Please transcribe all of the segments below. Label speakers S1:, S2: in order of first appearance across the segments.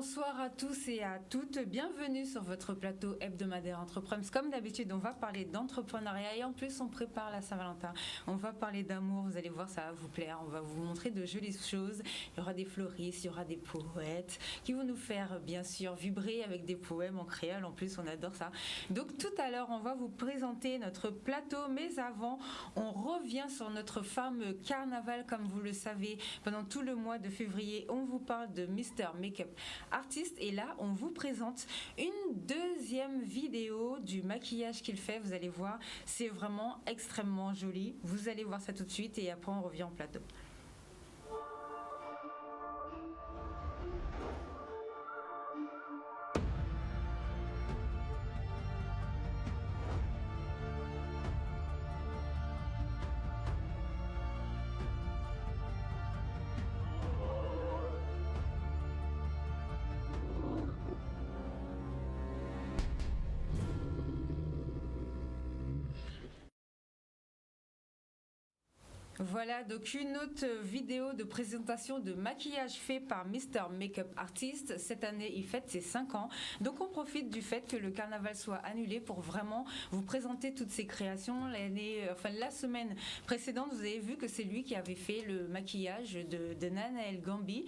S1: Bonsoir à tous et à toutes, bienvenue sur votre plateau hebdomadaire Entreprendre. Comme d'habitude, on va parler d'entrepreneuriat et en plus on prépare la Saint-Valentin. On va parler d'amour, vous allez voir, ça va vous plaire. On va vous montrer de jolies choses. Il y aura des fleuristes, il y aura des poètes qui vont nous faire bien sûr vibrer avec des poèmes en créole. En plus, on adore ça. Donc tout à l'heure, on va vous présenter notre plateau, mais avant, on revient sur notre fameux carnaval. Comme vous le savez, pendant tout le mois de février, on vous parle de Mr. Makeup Artist et là on vous présente une deuxième vidéo du maquillage qu'il fait. Vous allez voir, c'est vraiment extrêmement joli. Vous allez voir ça tout de suite et après on revient en plateau. Voilà donc une autre vidéo de présentation de maquillage fait par Mr. Makeup Artist. Cette année, il fête ses 5 ans. Donc on profite du fait que le carnaval soit annulé pour vraiment vous présenter toutes ses créations. La semaine précédente, vous avez vu que c'est lui qui avait fait le maquillage de Nanaël Gambi,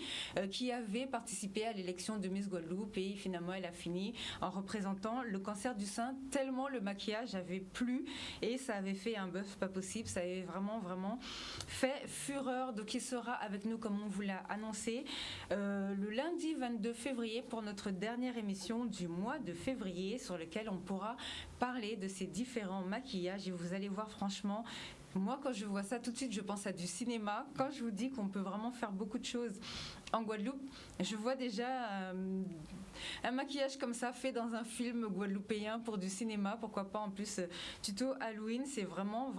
S1: qui avait participé à l'élection de Miss Guadeloupe et finalement elle a fini en représentant le cancer du sein tellement le maquillage avait plu et ça avait fait un buzz pas possible. Ça avait vraiment fait fureur. Donc il sera avec nous comme on vous l'a annoncé le lundi 22 février pour notre dernière émission du mois de février sur lequel on pourra parler de ces différents maquillages et vous allez voir franchement, moi quand je vois ça tout de suite je pense à du cinéma. Quand je vous dis qu'on peut vraiment faire beaucoup de choses en Guadeloupe, je vois déjà un maquillage comme ça fait dans un film guadeloupéen pour du cinéma, pourquoi pas en plus tuto Halloween, c'est vraiment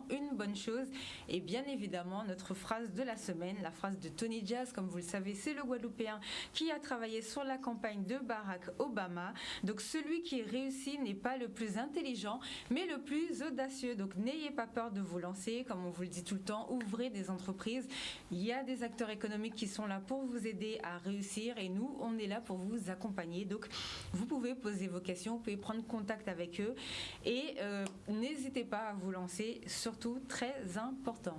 S1: une bonne chose. Et bien évidemment notre phrase de la semaine, la phrase de Tony Jazz, comme vous le savez c'est le Guadeloupéen qui a travaillé sur la campagne de Barack Obama. Donc celui qui réussit n'est pas le plus intelligent mais le plus audacieux. Donc n'ayez pas peur de vous lancer, comme on vous le dit tout le temps, ouvrez des entreprises, il y a des acteurs économiques qui sont là pour vous aider à réussir et nous on est là pour vous accompagner. Donc vous pouvez poser vos questions, vous pouvez prendre contact avec eux et n'hésitez pas à vous lancer, surtout très important.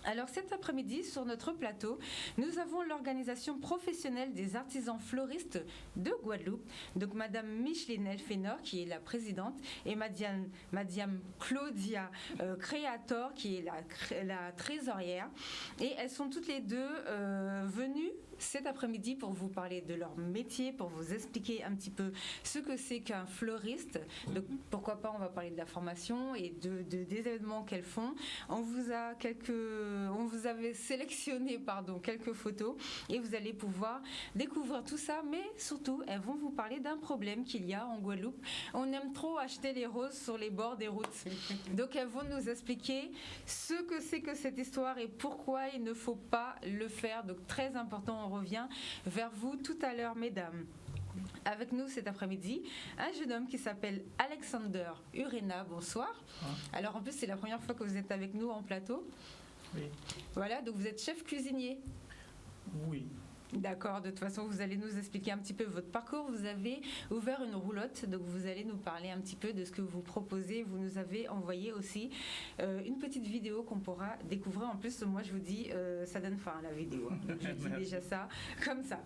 S1: Alors cet après-midi sur notre plateau, nous avons l'organisation professionnelle des artisans fleuristes de Guadeloupe, donc Madame Micheline Elfenor qui est la présidente et Madame Claudia Créator qui est la trésorière et elles sont toutes les deux venues cet après-midi pour vous parler de leur métier, pour vous expliquer un petit peu ce que c'est qu'un fleuriste. Donc pourquoi pas on va parler de la formation et des événements qu'elles font. On vous avait sélectionné quelques photos et vous allez pouvoir découvrir tout ça, mais surtout elles vont vous parler d'un problème qu'il y a en Guadeloupe. On aime trop acheter les roses sur les bords des routes. Donc elles vont nous expliquer ce que c'est que cette histoire et pourquoi il ne faut pas le faire. Donc très important, on revient vers vous tout à l'heure mesdames. Avec nous cet après-midi, un jeune homme qui s'appelle Alexander Urena. Bonsoir. Alors en plus c'est la première fois que vous êtes avec nous en plateau.
S2: Oui.
S1: Voilà, donc vous êtes chef cuisinier.
S2: Oui.
S1: D'accord, de toute façon vous allez nous expliquer un petit peu votre parcours. Vous avez ouvert une roulotte, donc vous allez nous parler un petit peu de ce que vous proposez. Vous nous avez envoyé aussi une petite vidéo qu'on pourra découvrir. En plus moi je vous dis ça donne faim la vidéo, donc je dis déjà ça comme ça.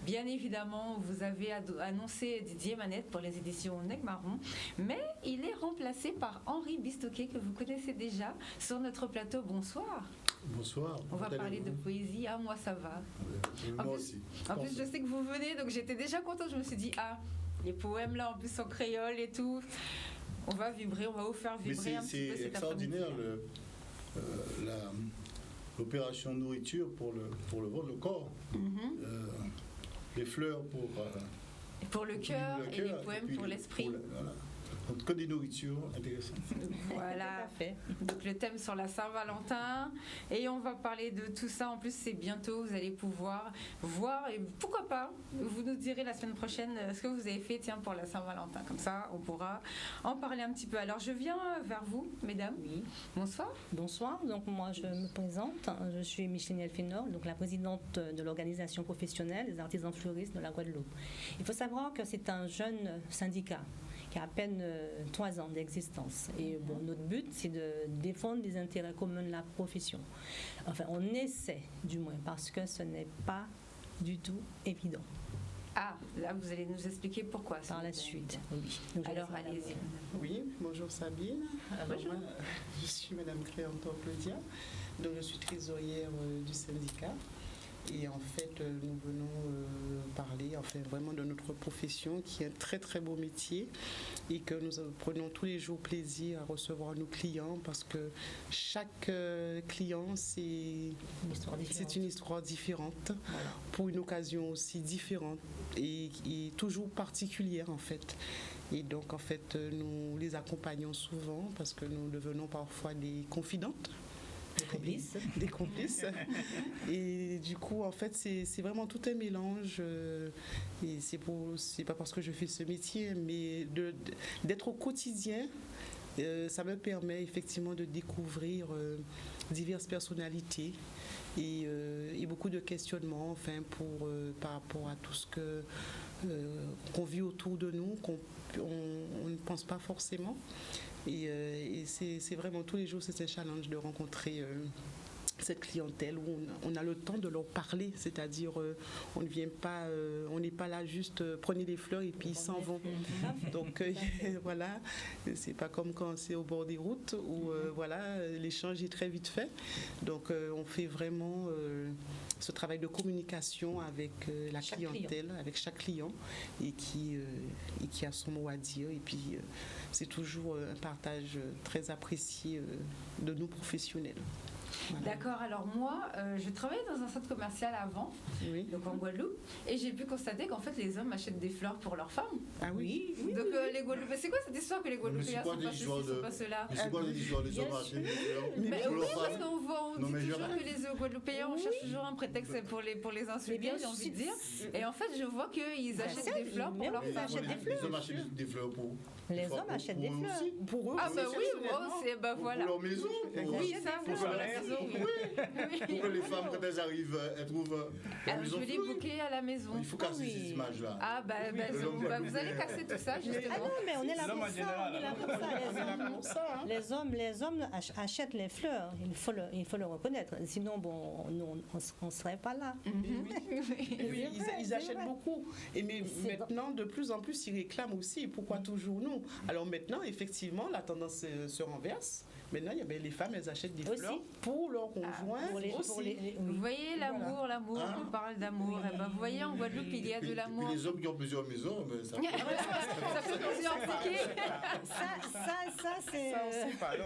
S1: Bien évidemment vous avez annoncé Didier Manette pour les éditions Nec Marron, mais il est remplacé par Henri Bistoquet que vous connaissez déjà sur notre plateau. Bonsoir.
S3: Bonsoir.
S1: On va parler de poésie. Ah moi ça va.
S3: Moi aussi.
S1: En plus, je sais que vous venez, donc j'étais déjà contente. Je me suis dit, les poèmes là, en plus en créole et tout, on va vibrer, on va vous faire vibrer un petit peu.
S3: C'est extraordinaire l'opération nourriture pour le corps.
S1: Mm-hmm.
S3: Les fleurs pour
S1: le cœur et les poèmes pour l'esprit.
S3: Voilà. Donc, que des nourritures intéressantes.
S1: Voilà.
S4: Tout à fait.
S1: Donc le thème sur la Saint-Valentin et on va parler de tout ça. En plus c'est bientôt, vous allez pouvoir voir et pourquoi pas, vous nous direz la semaine prochaine ce que vous avez fait pour la Saint-Valentin. Comme ça on pourra en parler un petit peu. Alors je viens vers vous mesdames.
S4: Oui.
S1: Bonsoir.
S4: Bonsoir, donc moi je me présente, je suis Micheline Elfinor, donc la présidente de l'organisation professionnelle des artisans fleuristes de la Guadeloupe. Il faut savoir que c'est un jeune syndicat qui a à peine 3 ans d'existence. Et bon, notre but, c'est de défendre les intérêts communs de la profession. Enfin, on essaie du moins, parce que ce n'est pas du tout évident.
S1: Ah, là vous allez nous expliquer pourquoi.
S4: Par la suite, oui. Donc,
S1: Alors allez-y.
S5: Oui, bonjour Sabine. Alors, moi, je suis Madame Cléante Orpledia, donc je suis trésorière du syndicat. Et en fait, nous venons parler vraiment de notre profession qui est un très très beau métier et que nous prenons tous les jours plaisir à recevoir nos clients parce que chaque client c'est une histoire différente
S4: voilà.
S5: Pour une occasion aussi différente et toujours particulière en fait. Et donc en fait, nous les accompagnons souvent parce que nous devenons parfois des confidentes. Des complices. Et du coup, en fait, c'est vraiment tout un mélange. Et c'est pas parce que je fais ce métier, mais d'être au quotidien, ça me permet effectivement de découvrir diverses personnalités et beaucoup de questionnements, par rapport à tout ce qu'on vit autour de nous, on ne pense pas forcément. Et c'est vraiment tous les jours, c'est un challenge de rencontrer cette clientèle où on a le temps de leur parler, c'est-à-dire on ne vient pas, on n'est pas là juste prenez les fleurs et puis ils s'en vont. Donc voilà, c'est pas comme quand c'est au bord des routes où voilà, l'échange est très vite fait. Donc on fait vraiment ce travail de communication avec la clientèle, avec chaque client et qui a son mot à dire. Et puis c'est toujours un partage très apprécié de nous professionnels. Voilà.
S1: D'accord, alors moi, je travaillais dans un centre commercial avant,
S5: Oui.
S1: donc en Guadeloupe, et j'ai pu constater qu'en fait les hommes achètent des fleurs pour leurs femmes.
S5: Ah oui.
S1: Donc les Guadeloupéens, c'est quoi cette histoire que les Guadeloupéens sont pas ceci, sont pas cela?
S3: Mais c'est quoi l'histoire des hommes achètent des fleurs pour
S1: Oui,
S3: leurs
S1: parce
S3: femmes?
S1: qu'on voit, on
S3: Non,
S1: dit
S3: mais je-
S1: toujours que les Guadeloupéens, on cherche toujours un prétexte pour les insulter,
S4: bien
S1: j'ai envie de
S4: sûr.
S1: dire. Et en fait, je vois qu'ils achètent
S4: ça,
S1: des fleurs pour
S4: mais
S1: leurs
S4: oui,
S3: Les
S1: femmes.
S4: achètent des
S3: les hommes achètent des fleurs pour
S4: Les
S3: pour-
S4: hommes achètent
S3: pour
S4: des
S3: eux
S4: fleurs.
S3: aussi.
S5: Pour eux,
S1: Ah bah oui,
S5: exceptionnellement.
S1: c'est bah voilà.
S3: Pour leur maison.
S1: Oui, ça,
S3: pour
S1: pour
S3: leur
S1: la maison, oui.
S3: Pour que les femmes, quand elles arrivent, elles trouvent la
S1: Un
S3: maison
S1: joli
S3: fleurie.
S1: bouquet à la maison.
S3: Il faut casser
S4: oui.
S3: ces images-là.
S1: Ah bah, vous allez casser tout ça
S4: Ah
S1: justement.
S4: non, mais on est là
S2: L'homme
S4: pour
S2: en
S4: ça.
S2: général,
S4: On est là pour ça.
S5: On est là pour ça, hein.
S4: Les hommes achètent les fleurs. Il faut le reconnaître. Sinon, bon, nous, on ne serait pas là.
S5: Oui, ils achètent
S4: vrai.
S5: beaucoup. Mais
S4: C'est
S5: maintenant, de plus en plus, ils réclament aussi. Pourquoi toujours nous? Alors maintenant, effectivement, la tendance se renverse. Maintenant, les femmes, elles achètent des
S4: Aussi.
S5: fleurs pour leurs conjoints
S4: Pour
S5: aussi.
S1: Vous
S4: oui.
S1: voyez l'amour,
S3: Hein?
S1: on parle d'amour. Eh ben, vous voyez, en Guadeloupe, il y a de
S3: Et
S1: l'amour.
S3: puis les hommes qui ont plusieurs maisons, ben, ça
S1: Ça fait plusieurs tickets.
S4: Ça, c'est.
S5: Ça, on sait pas, là.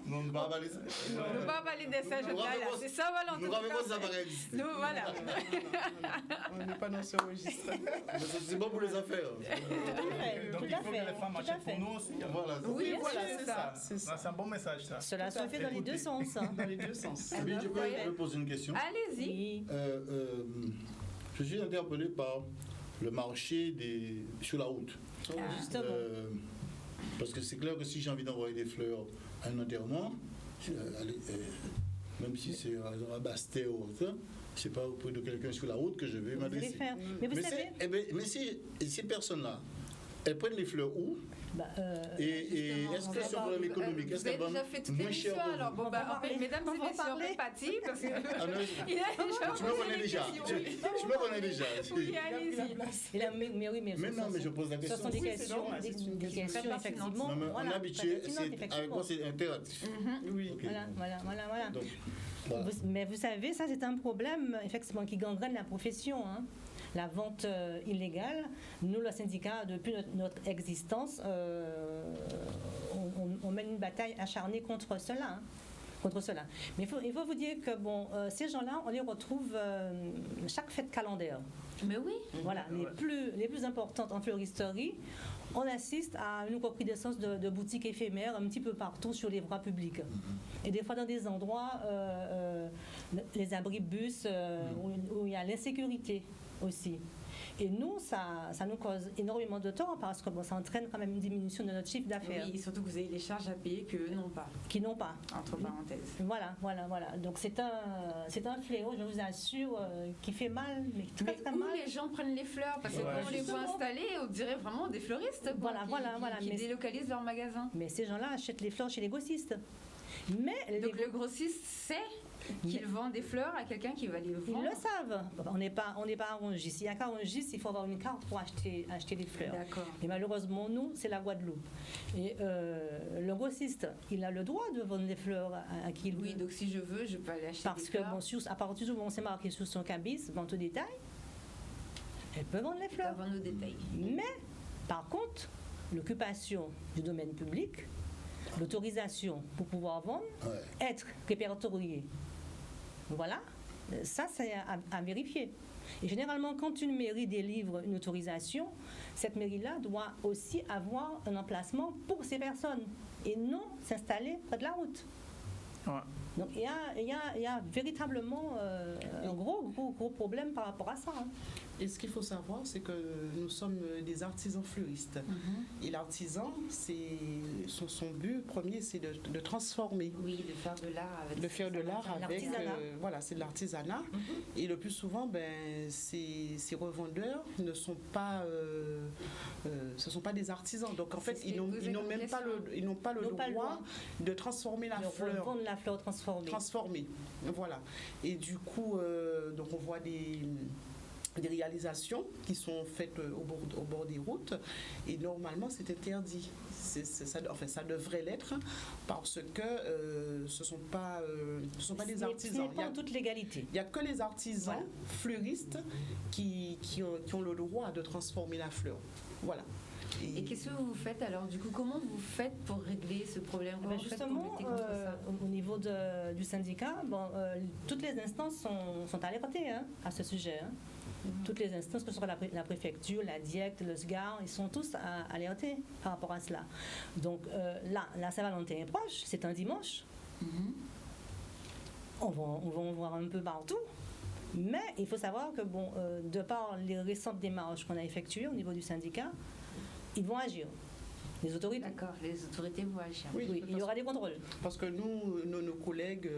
S3: Non, on ne va pas les...
S1: On ne peut pas valider ça, je
S3: Nous
S1: là.
S3: rappelons-
S1: C'est ça, voilà. en
S3: Nous
S1: tout
S3: rappelons
S1: cas.
S3: que ça va exister.
S1: Nous, voilà.
S5: On n'est pas dans ce registre.
S3: Mais c'est bon pour les affaires.
S2: Donc
S4: Tout
S2: il
S4: à
S2: faut que
S4: fait,
S2: les femmes
S4: tout à
S2: achètent
S4: fait.
S2: pour nous aussi.
S3: Voilà.
S1: Oui,
S4: bien
S5: voilà,
S4: sûr.
S5: c'est ça. C'est ça.
S2: C'est un bon message ça.
S4: Cela se fait dans les deux sens.
S5: Dans les deux sens.
S3: Oui, je peux poser une question.
S1: Allez-y.
S4: Oui.
S3: Je suis interpellé par le marché sur la route.
S4: Justement.
S3: Parce que c'est clair que si j'ai envie d'envoyer des fleurs à un enterrement, même si c'est à Bastet ou autre, c'est pas auprès de quelqu'un sur la route que je vais
S4: Vous allez
S3: m'adresser.
S4: faire. Mais vous
S3: Mais,
S4: savez.
S3: mais ces personnes-là, elles prennent les fleurs où? Et est-ce que sur le problème économique,
S1: Vous
S3: est-ce
S1: avez
S3: qu'elles
S1: déjà
S3: vendent
S1: fait toute
S3: moins
S1: l'émission
S3: cher que
S1: alors.
S3: vous?
S1: Bon,
S4: On va parler.
S1: mesdames
S4: On
S1: et
S4: va
S1: messieurs, on
S4: parler.
S1: fait partie parce que.
S3: Ah non,
S1: Il a déjà
S3: tu me
S1: posé
S3: connais
S1: des
S3: déjà.
S1: questions.
S3: Tu me connais déjà.
S1: Oui, allez-y.
S4: Et là, mais oui, mais
S3: Mais non, mais je pose la
S4: ce
S3: question.
S4: sont des
S5: Oui, c'est
S4: questions,
S5: normal, c'est une
S4: des
S5: question
S4: questions
S1: très pertinente.
S4: effectivement.
S3: Non, mais
S4: voilà,
S3: on est habitué,
S4: très pertinentes,
S3: avec
S4: effectivement.
S3: moi c'est interactif.
S5: Oui.
S3: Ok.
S4: Voilà.
S3: Donc, voilà.
S4: Mais vous savez, ça c'est un problème effectivement qui gangrène la profession. Hein. La vente illégale, nous le syndicat, depuis notre existence, on mène une bataille acharnée contre cela. Hein. contre cela. Mais il faut vous dire que bon, ces gens-là, on les retrouve chaque fête calendaire.
S1: Mais oui.
S4: Voilà, les plus importantes en fleuristerie, on assiste à une recrudescence de boutiques éphémères un petit peu partout sur les voies publiques. Et des fois dans des endroits, les abribus, où il y a l'insécurité aussi. Et nous, ça nous cause énormément de tort parce que bon, ça entraîne quand même une diminution de notre chiffre d'affaires.
S1: Oui, et surtout que vous avez des charges à payer qu'eux n'ont pas.
S4: Qui n'ont pas.
S1: Entre parenthèses.
S4: Voilà. Donc c'est un fléau, je vous assure, qui fait mal, mais très
S1: où
S4: mal.
S1: les gens prennent les fleurs parce que quand on les voit installés, on dirait vraiment des fleuristes qui délocalisent leur magasin.
S4: Mais ces gens-là achètent les fleurs chez les grossistes. Mais
S1: donc le grossiste sait qu'il vend des fleurs à quelqu'un qui va les vendre.
S4: Ils le savent. On n'est pas à Rungis. S'il y a qu'à Rungis, il faut avoir une carte pour acheter des fleurs.
S1: D'accord.
S4: Et malheureusement, nous, c'est la Guadeloupe. Et le grossiste, il a le droit de vendre des fleurs à qui il veut.
S1: Oui, donc si je veux, je peux aller acheter
S4: parce
S1: des fleurs.
S4: Parce que, à partir du moment où c'est marqué sur son cabis, vente au détail, elle peut vendre les fleurs.
S1: Elle peut vendre au détail.
S4: Mais, par contre, l'occupation du domaine public, l'autorisation pour pouvoir vendre, être répertorié. Voilà, ça c'est à vérifier. Et généralement, quand une mairie délivre une autorisation, cette mairie-là doit aussi avoir un emplacement pour ces personnes et non s'installer près de la route.
S2: Ouais.
S4: Donc il y a véritablement un gros problème par rapport à ça. Hein.
S5: Et ce qu'il faut savoir, c'est que nous sommes des artisans fleuristes. Et l'artisan, son but premier, c'est de transformer.
S1: Oui, de faire de l'art avec.
S5: De faire de l'art avec. Voilà, c'est de l'artisanat. Et le plus souvent, ces revendeurs ne sont pas, ce sont pas des artisans. Donc en fait, ils n'ont pas le droit de transformer la fleur.
S4: Vendre la fleur transformée.
S5: Voilà. Et du coup, donc on voit des réalisations qui sont faites au bord des routes et normalement c'est interdit. Ça devrait l'être parce que ce ne sont pas des artisans.
S4: Il n'y a pas toute légalité.
S5: Il n'y a que les artisans fleuristes qui ont le droit de transformer la fleur. Voilà.
S1: Et qu'est-ce que vous faites alors? Du coup, comment vous faites pour régler ce problème?
S4: Justement, au niveau du syndicat, toutes les instances sont alertées à ce sujet. Toutes les instances, que ce soit la préfecture, la DIEC, le SGAR, ils sont tous alertés par rapport à cela. Donc là, la Saint-Valentin est proche, c'est un dimanche. On va en voir un peu partout. Mais il faut savoir que, de par les récentes démarches qu'on a effectuées au niveau du syndicat, ils vont agir. Les autorités.
S1: D'accord, les autorités vont agir.
S4: Oui, il y aura des contrôles.
S5: Parce que nos collègues,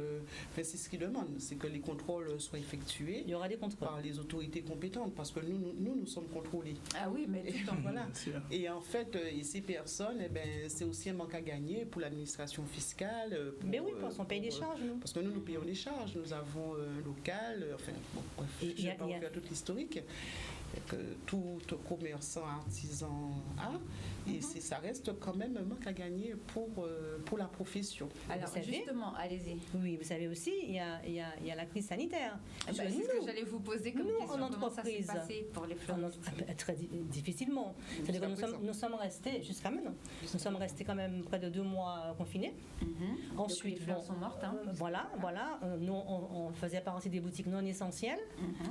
S5: c'est ce qu'ils demandent, c'est que les contrôles soient effectués.
S4: Il y aura des contrôles
S5: par les autorités compétentes, parce que nous sommes contrôlés.
S1: Ah oui, mais tout le temps.
S5: Voilà. Et en fait, ces personnes, c'est aussi un manque à gagner pour l'administration fiscale.
S4: Mais oui, parce qu'on paye des charges, nous.
S5: Parce que nous payons des charges. Nous avons un local, bref, je ne vais pas refaire toute l'historique que tout commerçant, artisan a, et ça reste quand même un manque à gagner pour la profession.
S1: Alors justement, allez-y.
S4: Oui, vous savez aussi, il y a la crise sanitaire.
S1: C'est ce que j'allais vous poser comme question. Comment ça s'est passé pour les fleuristes?
S4: Très difficilement. C'est-à-dire que nous sommes restés, jusqu'à maintenant, nous sommes restés quand même près de 2 mois confinés. Ensuite,
S1: donc les fleurs sont mortes.
S4: Voilà. Nous, on faisait partie des boutiques non essentielles.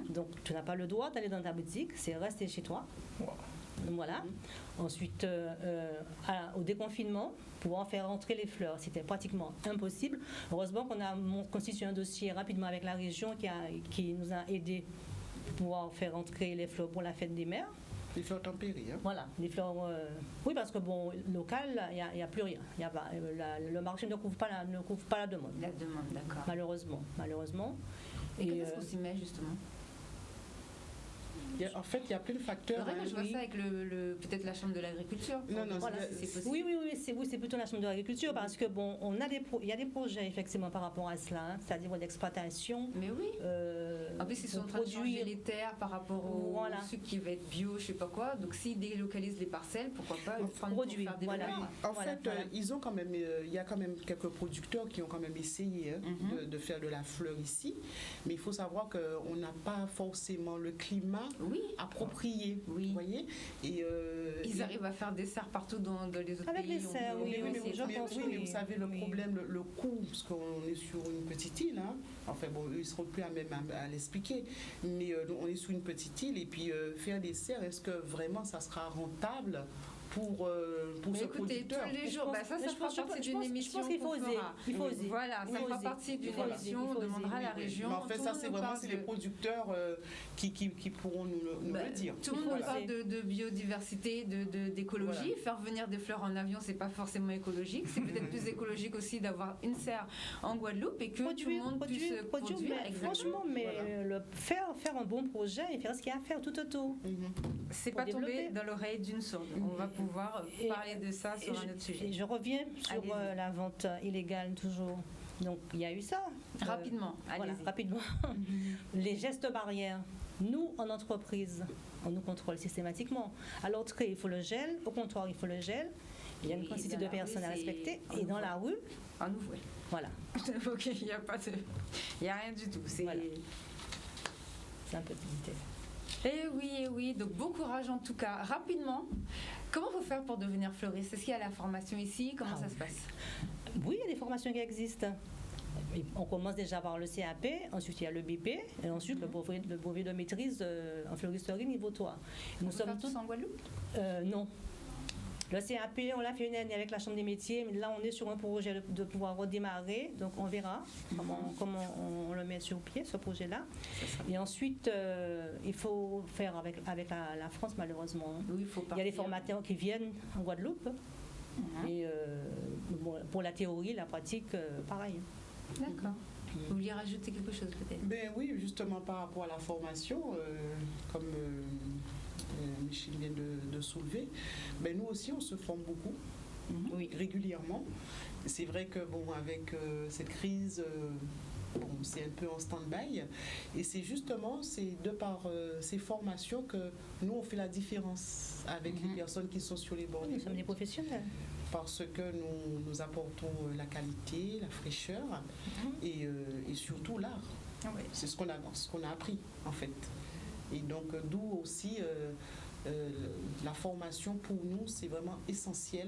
S4: Donc, tu n'as pas le droit d'aller dans ta boutique, c'est rester chez toi. Voilà. Ensuite, au déconfinement, pouvoir faire rentrer les fleurs, c'était pratiquement impossible. Heureusement qu'on a constitué un dossier rapidement avec la région qui nous a aidés pour pouvoir faire rentrer les fleurs pour la fête des mères.
S5: Les fleurs tempérées.
S4: Voilà, les fleurs. Oui, parce que local, il n'y a plus rien. Le marché ne couvre pas la demande.
S1: La demande, d'accord.
S4: Malheureusement.
S1: Et qu'est-ce qu'on s'y met justement?
S5: En fait, il y a plein de facteurs.
S1: Je vois ça avec peut-être la chambre de l'agriculture.
S5: Non,
S4: voilà,
S1: c'est possible.
S4: Oui, c'est plutôt la chambre de l'agriculture parce que il y a des projets effectivement par rapport à cela, c'est-à-dire d'exploitation.
S1: Mais oui. En plus, ils sont en train de changer les terres par rapport au sucre qui va être bio, je sais pas quoi. Donc, s'ils délocalisent les parcelles, pourquoi pas prendre pour faire des fleurs.
S5: En fait, ils ont quand même, il y a quand même quelques producteurs qui ont quand même essayé de faire de la fleur ici, mais il faut savoir qu'on n'a pas forcément le climat approprié.
S1: Oui.
S5: Vous voyez, et
S1: ils arrivent à faire des serres partout dans les autres
S4: avec
S1: pays.
S4: les serres, oui,
S5: mais vous savez, le problème, le coût, parce qu'on est sur une petite île, hein. Enfin bon, ils ne seront plus à même à l'expliquer, mais on est sur une petite île, et puis faire des serres, est-ce que vraiment ça sera rentable pour ce producteur?
S1: Tous les jours, ça fera partie d'une émission.
S4: Je pense qu'il faut oser. Il faut oser.
S1: Voilà, ça fera partie d'une émission, on demandera à la région.
S5: Mais en fait, ça, c'est vraiment les producteurs qui pourront nous le dire.
S1: Tout le monde parle de biodiversité, d'écologie. Faire venir des fleurs en avion, c'est pas forcément écologique. C'est peut-être plus écologique aussi d'avoir une serre en Guadeloupe et que tout le monde puisse produire.
S4: Franchement, mais faire un bon projet et faire ce qu'il y a à faire tout autour.
S1: C'est pas tombé dans l'oreille d'une sourde. On va pouvoir parler de ça sur un autre sujet.
S4: Je reviens sur la vente illégale toujours. Donc il y a eu ça.
S1: Rapidement.
S4: Voilà, rapidement. Les gestes barrières. Nous, en entreprise, on nous contrôle systématiquement. À l'entrée, il faut le gel. Au comptoir, il faut le gel. Il y a une quantité de personnes à respecter. Et dans la rue,
S1: en ouvrir.
S4: Voilà.
S1: Ok, il n'y a rien du tout. C'est un
S4: peu limité.
S1: Eh oui, donc bon courage en tout cas. Rapidement, comment faut faire pour devenir fleuriste? Est-ce qu'il y a la formation ici? Comment ça se passe?
S4: Oui, il y a des formations qui existent. On commence déjà par le CAP, ensuite il y a le BP, et ensuite le brevet de maîtrise en fleuristerie niveau 3.
S1: Nous sommes tous en Guadeloupe?
S4: Non. Le CAP, on l'a fait une année avec la Chambre des métiers, mais là on est sur un projet de pouvoir redémarrer, donc on verra comment on le met sur pied, ce projet-là. Et ensuite, il faut faire avec la France malheureusement.
S1: Oui,
S4: il y a des formateurs qui viennent en Guadeloupe, et pour la théorie, la pratique, pareil.
S1: D'accord. Vous vouliez rajouter quelque chose peut-être?
S5: Ben oui, justement par rapport à la formation, comme Michel vient de soulever, ben nous aussi on se forme beaucoup, régulièrement. C'est vrai que avec cette crise, c'est un peu en stand-by, et c'est justement de par ces formations que nous on fait la différence avec les personnes qui sont sur les bords.
S4: Nous sommes des professionnels.
S5: Parce que nous apportons la qualité, la fraîcheur et surtout l'art. C'est ce qu'on a appris en fait. Et donc d'où aussi la formation pour nous c'est vraiment essentiel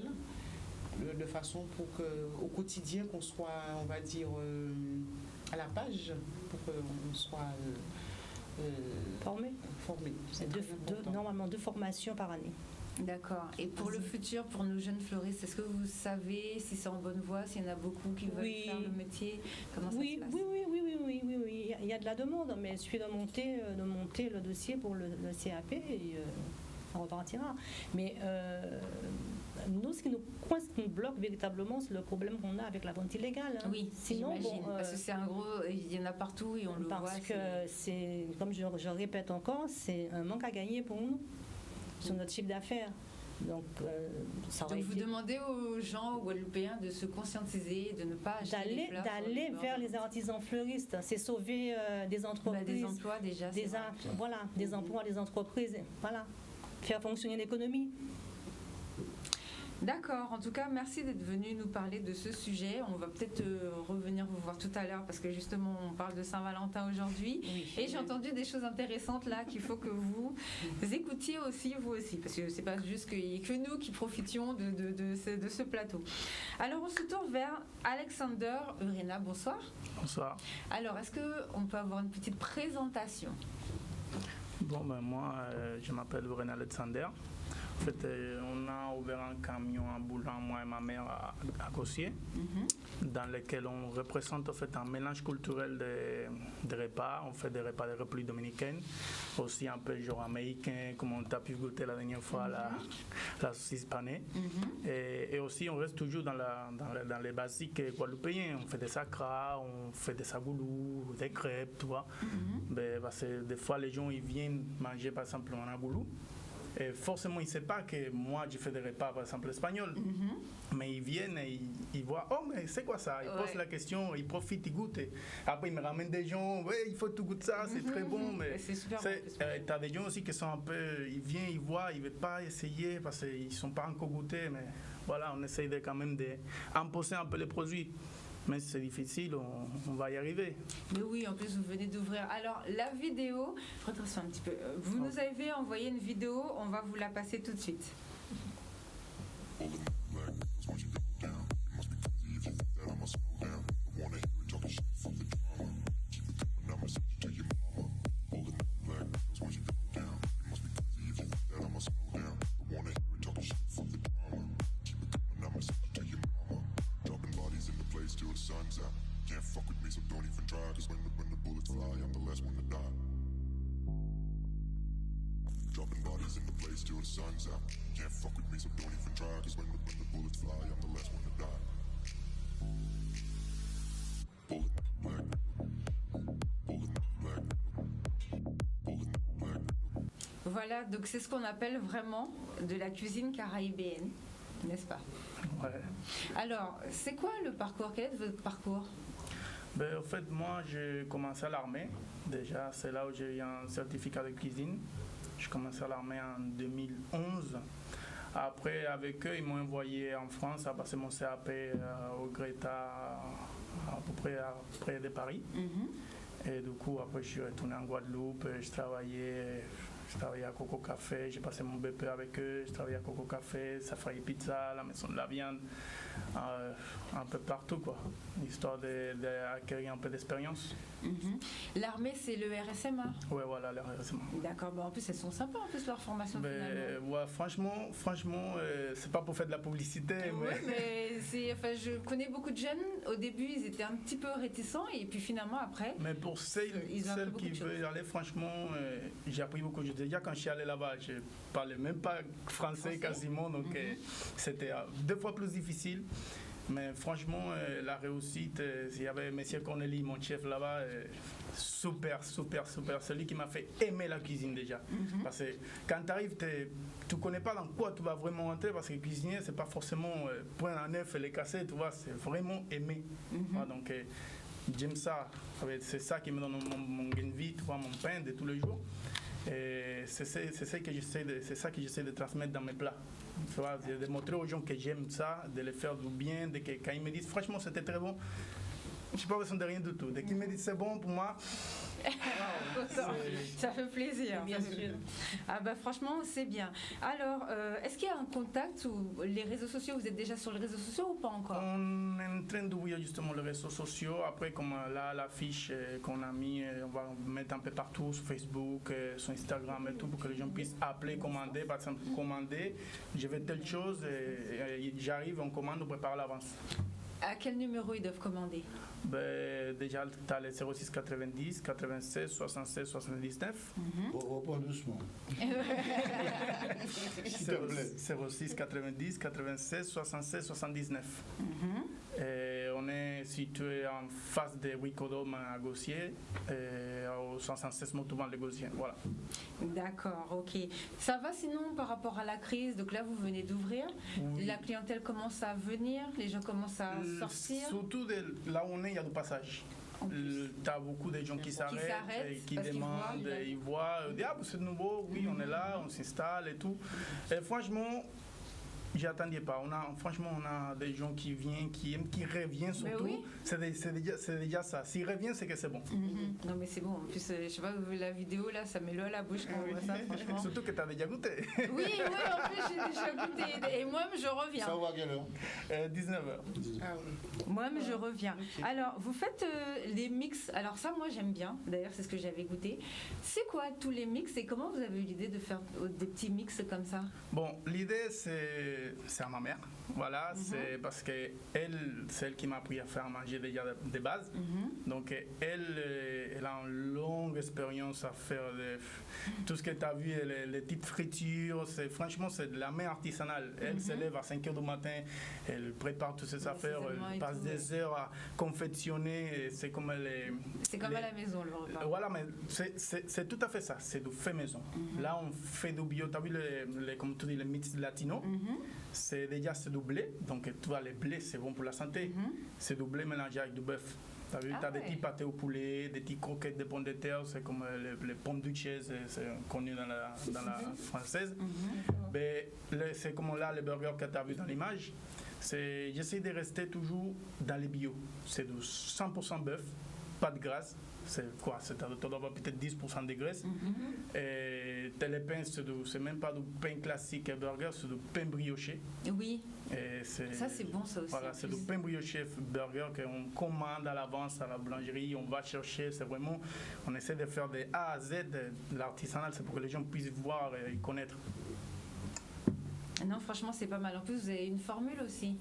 S5: de façon pour qu'au quotidien qu'on soit, on va dire, à la page, pour qu'on soit
S4: formé. Normalement 2 formations par année.
S1: D'accord. Et pour le futur, pour nos jeunes fleuristes, est-ce que vous savez si c'est en bonne voie, s'il y en a beaucoup qui veulent faire le métier? Comment ça se passe?
S4: Oui. Il y a de la demande, mais il suffit de monter le dossier pour le CAP et on repartira. Mais nous, ce qui nous bloque véritablement, c'est le problème qu'on a avec la vente illégale. Hein.
S1: Oui, sinon, parce que c'est un gros, il y en a partout et on le voit.
S4: Parce que c'est, comme je répète encore, c'est un manque à gagner pour nous sur notre chiffre d'affaires. Donc,
S1: vous demandez aux gens, aux Guadeloupéens, de se conscientiser, de ne pas acheter des fleurs
S4: d'aller vers les artisans fleuristes. C'est sauver des entreprises.
S1: Des emplois déjà.
S4: Des emplois, des entreprises. Voilà. Faire fonctionner l'économie.
S1: D'accord, en tout cas, merci d'être venu nous parler de ce sujet. On va peut-être revenir vous voir tout à l'heure parce que justement, on parle de Saint-Valentin aujourd'hui. Oui, et j'ai entendu des choses intéressantes là qu'il faut que vous écoutiez aussi, vous aussi, parce que c'est pas juste que nous qui profitions de ce plateau. Alors, on se tourne vers Alexander Urena. Bonsoir.
S2: Bonsoir.
S1: Alors, est-ce qu'on peut avoir une petite présentation?
S2: Bon, moi, je m'appelle Urena Alexander. En fait, on a ouvert un camion ambulant, moi et ma mère, à Gossier, dans lequel on représente en fait un mélange culturel de repas. On fait des repas de République dominicaine, aussi un peu genre américain, comme on a pu goûter la dernière fois la saucisse panée. Et aussi, on reste toujours dans les basiques guadeloupéens. On fait des sacras, on fait des sagoulous, des crêpes, tu vois. Parce que des fois, les gens ils viennent manger par exemple un agoulou. Et forcément, ils ne savent pas que moi, je fais des repas, par exemple, espagnols. Mais ils viennent et ils voient, oh, mais c'est quoi ça? Ils posent la question, ils profitent, ils goûtent. Après, ils me ramènent des gens, ouais, il faut tout goûter ça, c'est très bon. Mais
S1: c'est super
S2: bon. Tu as des gens aussi qui sont un peu, ils viennent, ils voient, ils ne veulent pas essayer parce qu'ils ne sont pas encore goûtés. Mais voilà, on essaye quand même d'imposer un peu les produits. Mais si c'est difficile, on va y arriver.
S1: Mais oui, en plus vous venez d'ouvrir. Alors la vidéo, redresse un petit peu. Vous nous avez envoyé une vidéo, on va vous la passer tout de suite. Voilà, donc c'est ce qu'on appelle vraiment de la cuisine caribéenne, n'est-ce pas?
S2: Ouais.
S1: Alors, c'est quoi le parcours? Quel est votre parcours?
S2: En fait, moi, j'ai commencé à l'armée. Déjà, c'est là où j'ai eu un certificat de cuisine. J'ai commencé à l'armée en 2011. Après, avec eux, ils m'ont envoyé en France à passer mon CAP au Greta, à peu près de Paris. Et du coup, après, je suis retourné en Guadeloupe. Je travaillais à Coco Café, j'ai passé mon BP avec eux, je travaillais à Coco Café, Safari Pizza, la Maison de la Viande, un peu partout, quoi, histoire d'acquérir un peu d'expérience.
S1: L'armée, c'est le RSMA?
S2: Ouais, voilà, le RSMA.
S1: D'accord, en plus, elles sont sympas, en plus, leur formation, finalement.
S2: Ouais, franchement, c'est pas pour faire de la publicité,
S1: mais je connais beaucoup de jeunes, au début, ils étaient un petit peu réticents, et puis finalement, après...
S2: Mais pour celles qui veulent aller, franchement, j'ai appris beaucoup. Déjà, quand je suis allé là-bas, je parlais même pas français quasiment, donc c'était 2 fois plus difficile. Mais franchement, la réussite, il y avait M. Corneli, mon chef là-bas, super. C'est lui qui m'a fait aimer la cuisine déjà. Parce que quand tu arrives, tu ne connais pas dans quoi tu vas vraiment rentrer, parce que cuisiner, c'est pas forcément prendre un œuf et les casser, tu vois, c'est vraiment aimer. Donc, j'aime ça. C'est ça qui me donne mon gain de vie, tu vois, mon pain de tous les jours. Et c'est ça que j'essaie de transmettre dans mes plats. Tu vois, de montrer aux gens que j'aime ça, de les faire du bien, quand ils me disent franchement c'était très bon, je n'ai pas besoin de rien du tout. Dès qu'ils me disent c'est bon pour moi,
S1: ça fait plaisir.
S4: Bien sûr.
S1: Ah bah franchement c'est bien. Alors est-ce qu'il y a un contact ou les réseaux sociaux, vous êtes déjà sur les réseaux sociaux ou pas encore?
S2: On est en train d'ouvrir justement les réseaux sociaux. Après, comme là l'affiche qu'on a mis, on va mettre un peu partout sur Facebook, sur Instagram et tout, pour que les gens puissent appeler, commander. Par exemple, commander, je veux telle chose, et j'arrive, on commande, on prépare à l'avance.
S1: À quel numéro ils doivent commander?
S2: Déjà, tu as les 06 90 96 76 79.
S3: Reprends doucement.
S2: S'il te plaît. 06 90 96 76 79. Et on est situé en face de Wicodome à Gossier, au 116 Montauban de Gossier. Voilà.
S1: D'accord, ok. Ça va sinon par rapport à la crise? Donc là, vous venez d'ouvrir. Oui. La clientèle commence à venir, les gens commencent à sortir.
S2: Surtout là où on est, il y a du passage. Tu as beaucoup de gens qui s'arrêtent, qui demandent, ils voient, ils disent ah, c'est nouveau, oui, on est là, on s'installe et tout. Et franchement, j'y attendais pas. On a des gens qui viennent, qui aiment, qui reviennent surtout. Oui. C'est déjà ça. S'ils reviennent, c'est que c'est bon.
S1: Non, mais c'est bon. En plus, je sais pas, la vidéo là, ça met l'eau à la bouche quand on voit ça, franchement.
S2: Surtout que tu as déjà goûté.
S1: Oui, en plus, j'ai déjà goûté. Et moi-même, je reviens.
S3: Ça va à quelle heure?
S2: 19h.
S1: Ah, oui. Moi-même, je reviens. Okay. Alors, vous faites les mix. Alors, ça, moi, j'aime bien. D'ailleurs, c'est ce que j'avais goûté. C'est quoi tous les mix et comment vous avez eu l'idée de faire des petits mix comme ça?
S2: Bon, l'idée, c'est à ma mère. Voilà, c'est parce que c'est elle qui m'a appris à faire manger déjà de base. Donc, elle a une longue expérience à faire tout ce que tu as vu, les petites fritures. Franchement, c'est de la main artisanale. Elle se lève à 5h du matin, elle prépare toutes ses affaires, elle passe des heures à confectionner. C'est comme
S1: c'est comme à la maison, le repas.
S2: Voilà, mais c'est tout à fait ça. C'est du fait maison. Là, on fait du bio. Tu as vu comme tu dis, les mix latino. C'est déjà c'est du blé, donc tu vois les blés c'est bon pour la santé. C'est du blé mélangé avec du bœuf. Tu as vu, tu as des petits pâtés au poulet, des petites croquettes de pommes de terre, c'est comme les pommes duchesses, c'est connu dans la française. Mais c'est comme là les burgers que tu as vu dans l'image. J'essaie de rester toujours dans les bio. C'est du 100% bœuf, pas de graisse. C'est quoi? Tu dois avoir peut-être 10% de graisse. Et les pains, c'est même pas du pain classique burger, c'est du pain brioché.
S1: Oui.
S2: Et
S1: ça, c'est bon, ça aussi.
S2: Voilà, c'est du pain brioché burger qu'on commande à l'avance à la boulangerie, on va chercher. C'est vraiment, on essaie de faire des A à Z de l'artisanal, c'est pour que les gens puissent voir et connaître.
S1: Non, franchement, c'est pas mal. En plus, vous avez une formule aussi.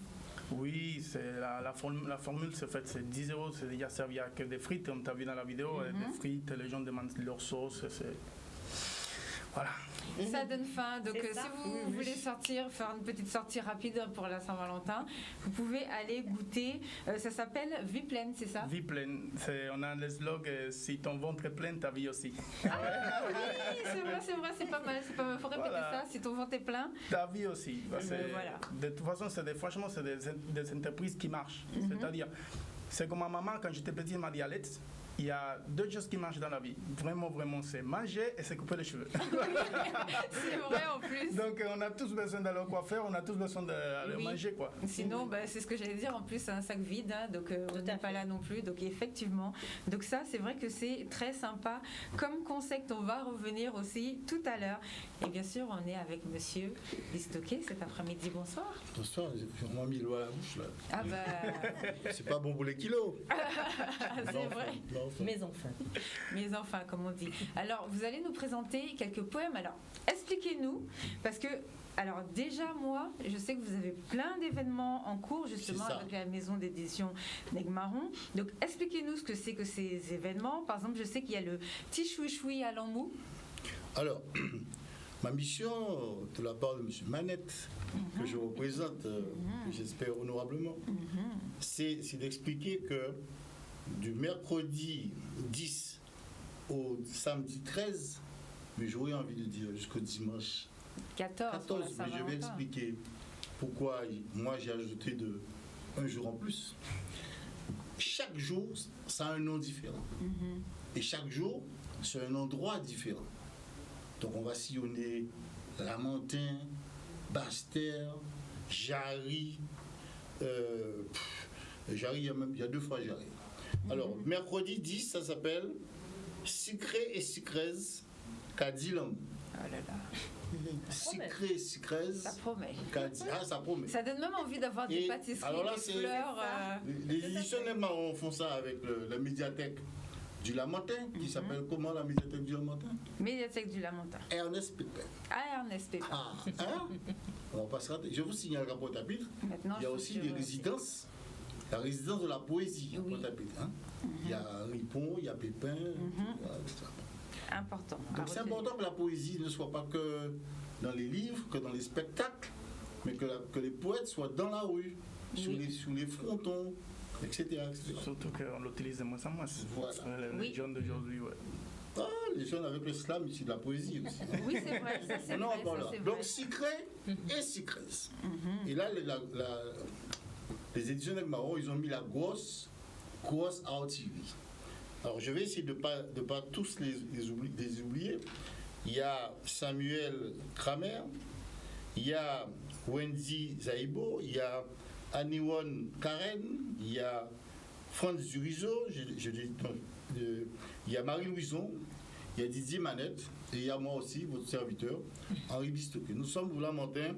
S2: Oui, c'est la formule, c'est 10 €, c'est déjà servi avec des frites, comme tu as vu dans la vidéo, des frites, les gens demandent leur sauce, voilà.
S1: Ça donne faim, donc si vous voulez sortir, faire une petite sortie rapide pour la Saint-Valentin, vous pouvez aller goûter, ça s'appelle Vie pleine, c'est ça?
S2: Vie pleine, on a le slogan, si ton ventre est plein, ta vie aussi.
S1: Ah oui, c'est vrai, c'est pas mal, faut répéter ça, si ton ventre est plein.
S2: Ta vie aussi.
S1: Voilà.
S2: De toute façon, franchement, c'est des entreprises qui marchent. C'est-à-dire, c'est comme ma maman, quand j'étais petit, elle m'a dit, Alex, il y a deux choses qui marchent dans la vie. Vraiment, c'est manger et se couper les cheveux.
S1: C'est vrai en plus.
S2: Donc, on a tous besoin d'aller au coiffeur, on a tous besoin d'aller manger, quoi.
S1: Sinon, c'est ce que j'allais dire. En plus, c'est un sac vide, hein, donc on n'est pas là non plus. Donc, effectivement. Donc, ça, c'est vrai que c'est très sympa. Comme concept, on va revenir aussi tout à l'heure. Et bien sûr, on est avec monsieur Bistoquet cet après-midi. Bonsoir.
S3: Bonsoir, j'ai vraiment mis l'eau à la bouche, là.
S1: Ah bah...
S3: C'est pas bon pour les kilos.
S1: C'est vrai. Mais enfin, comme on dit. Alors, vous allez nous présenter quelques poèmes. Alors, expliquez-nous, parce que, alors déjà, moi, je sais que vous avez plein d'événements en cours, justement, avec la maison d'édition Negmaron. Donc, expliquez-nous ce que c'est que ces événements. Par exemple, je sais qu'il y a le Tichoui à Lambou.
S3: Alors, ma mission, de la part de M. Manette, que je représente, j'espère honorablement, c'est d'expliquer que du mercredi 10 au samedi 13, mais j'aurais envie de dire jusqu'au dimanche 14, mais je vais expliquer pourquoi moi j'ai ajouté un jour en plus. Chaque jour, ça a un nom différent. Et chaque jour, c'est un endroit différent. Donc on va sillonner Lamentin, Basse-Terre, Jarry. Jarry, il y a 2 fois Jarry. Alors, mercredi 10, ça s'appelle Sicré et Sicrèse Kadilam.
S1: Oh là là.
S3: Sicré et Sicrèse.
S1: Ça promet.
S3: Ça promet.
S1: Ça donne même envie d'avoir des pâtisseries,
S3: alors là,
S1: des fleurs.
S3: Les éditions Negmaron font ça avec la médiathèque du Lamentin, qui s'appelle comment la médiathèque du Lamentin?
S1: Médiathèque du Lamentin.
S3: Ernest Pépin.
S1: Ah, Ernest Pépin.
S3: Ah, hein? On va pas se rater. Je vous signale qu'à Pointe-à-Pitre, il y a aussi des résidences. La résidence de la poésie à Pointe-à-Pitre. Il y a Ripon, il y a Pépin.
S1: Important.
S3: Donc c'est important que la poésie ne soit pas que dans les livres, que dans les spectacles, mais que les poètes soient dans la rue, sous les frontons, etc.
S2: Surtout qu'on l'utilise de moins en moins. Voilà. Les jeunes d'aujourd'hui,
S3: les jeunes avec le slam, ici de la poésie aussi.
S1: Oui, c'est vrai, ça c'est vrai.
S3: Donc Sicré et Sicrèse. Et là, les éditions Negmaron, ils ont mis la grosse Art TV. Alors je vais essayer de pas tous les oublier. Il y a Samuel Kramer, il y a Wendy Zaibo, il y a Aniwon Karen, il y a Franz Durizo, il y a Marie Louison, il y a Didier Manette, et il y a moi aussi, votre serviteur, Henri Bistoquet. Nous sommes au Lamentin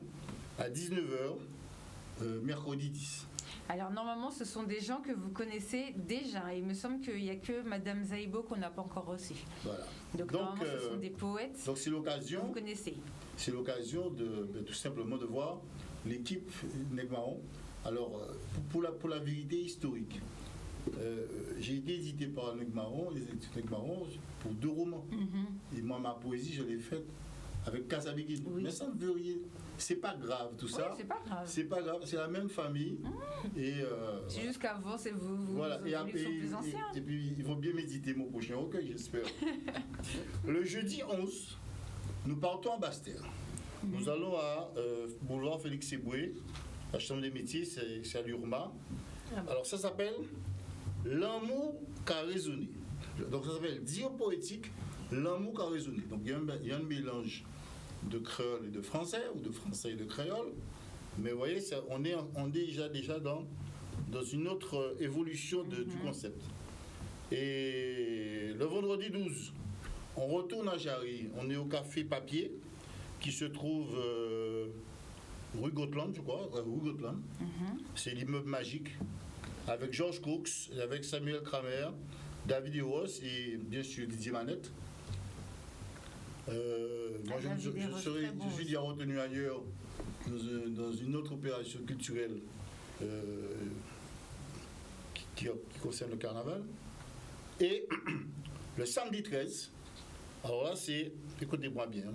S3: à 19h, mercredi 10.
S1: Alors normalement ce sont des gens que vous connaissez déjà. Il me semble qu'il n'y a que Madame Zaibo qu'on n'a pas encore reçue.
S3: Voilà.
S1: Donc normalement ce sont des poètes.
S3: Donc c'est l'occasion.
S1: Vous connaissez.
S3: C'est l'occasion de tout simplement de voir l'équipe Negmaron. Alors pour la vérité historique, j'ai été édité par Negmaron, les éditions Negmaron, pour 2 romans. Et moi ma poésie je l'ai faite avec Casabiguine. Mais ça ne veut rien. C'est pas grave tout ça.
S1: C'est pas grave.
S3: C'est pas grave, c'est la même famille. Et
S1: c'est juste qu'avant, c'est vous
S3: voilà.
S1: Et après, sont plus anciens.
S3: Et puis ils vont bien méditer mon prochain recueil, j'espère. Le jeudi 11, nous partons à Basse-Terre. Nous allons à boulevard Félix Eboué, la Chambre des métiers, c'est à l'URMA. Alors ça s'appelle L'amour qu'a résonné. Donc ça s'appelle Dire poétique, l'amour qu'a résonné. Donc il y a un mélange de créole et de français, ou de français et de créole. Mais vous voyez, on est déjà dans une autre évolution du concept. Et le vendredi 12, on retourne à Jarry. On est au Café Papier, qui se trouve rue Gotland, je crois. Rue Gotland. C'est l'immeuble magique. Avec Georges Cooks, avec Samuel Kramer, David Eros et bien sûr Didier Manette. Moi, je suis déjà retenu ailleurs dans une autre opération culturelle qui concerne le carnaval. Et le samedi 13, alors là, c'est, écoutez-moi bien,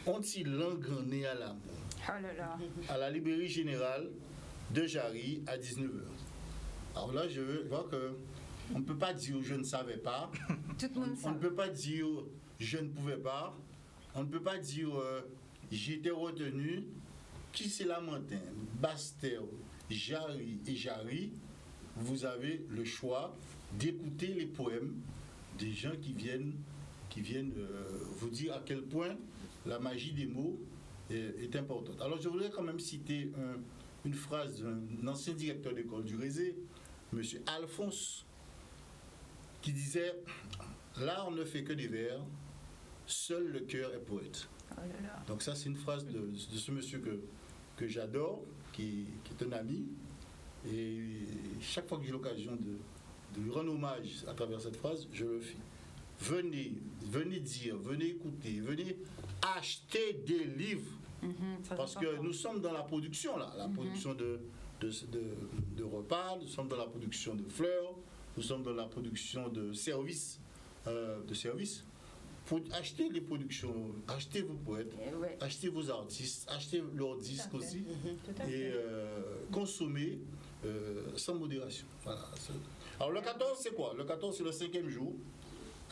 S3: on s'y langané à l'amour.
S1: Oh là là.
S3: À la librairie générale de Jarry à 19h. Alors là, je vois que on ne peut pas dire je ne savais pas.
S1: Tout le monde
S3: On ne
S1: sait.
S3: peut pas dire je ne pouvais pas. On ne peut pas dire j'étais retenu. Qui c'est Lamantin, Bastère, Jarry et Jarry, vous avez le choix d'écouter les poèmes des gens qui viennent vous dire à quel point la magie des mots est importante. Alors je voudrais quand même citer une phrase d'un ancien directeur d'école du Rézé, M. Alphonse, qui disait « L'art ne fait que des vers, seul le cœur est poète. »
S1: Oh là là.
S3: Donc ça, c'est une phrase de ce monsieur que j'adore, qui est un ami. Et chaque fois que j'ai l'occasion de lui rendre hommage à travers cette phrase, je le fais. Venez dire, venez écouter, venez acheter des livres. Parce que nous sommes dans la production, là, la production de repas, nous sommes dans la production de fleurs, nous sommes dans la production de services. Faut acheter les productions, acheter vos poètes,
S1: Ouais.
S3: acheter vos artistes, acheter leurs disques aussi, et consommer sans modération. Voilà. Alors le 14, c'est quoi? Le 14, c'est le 5e jour.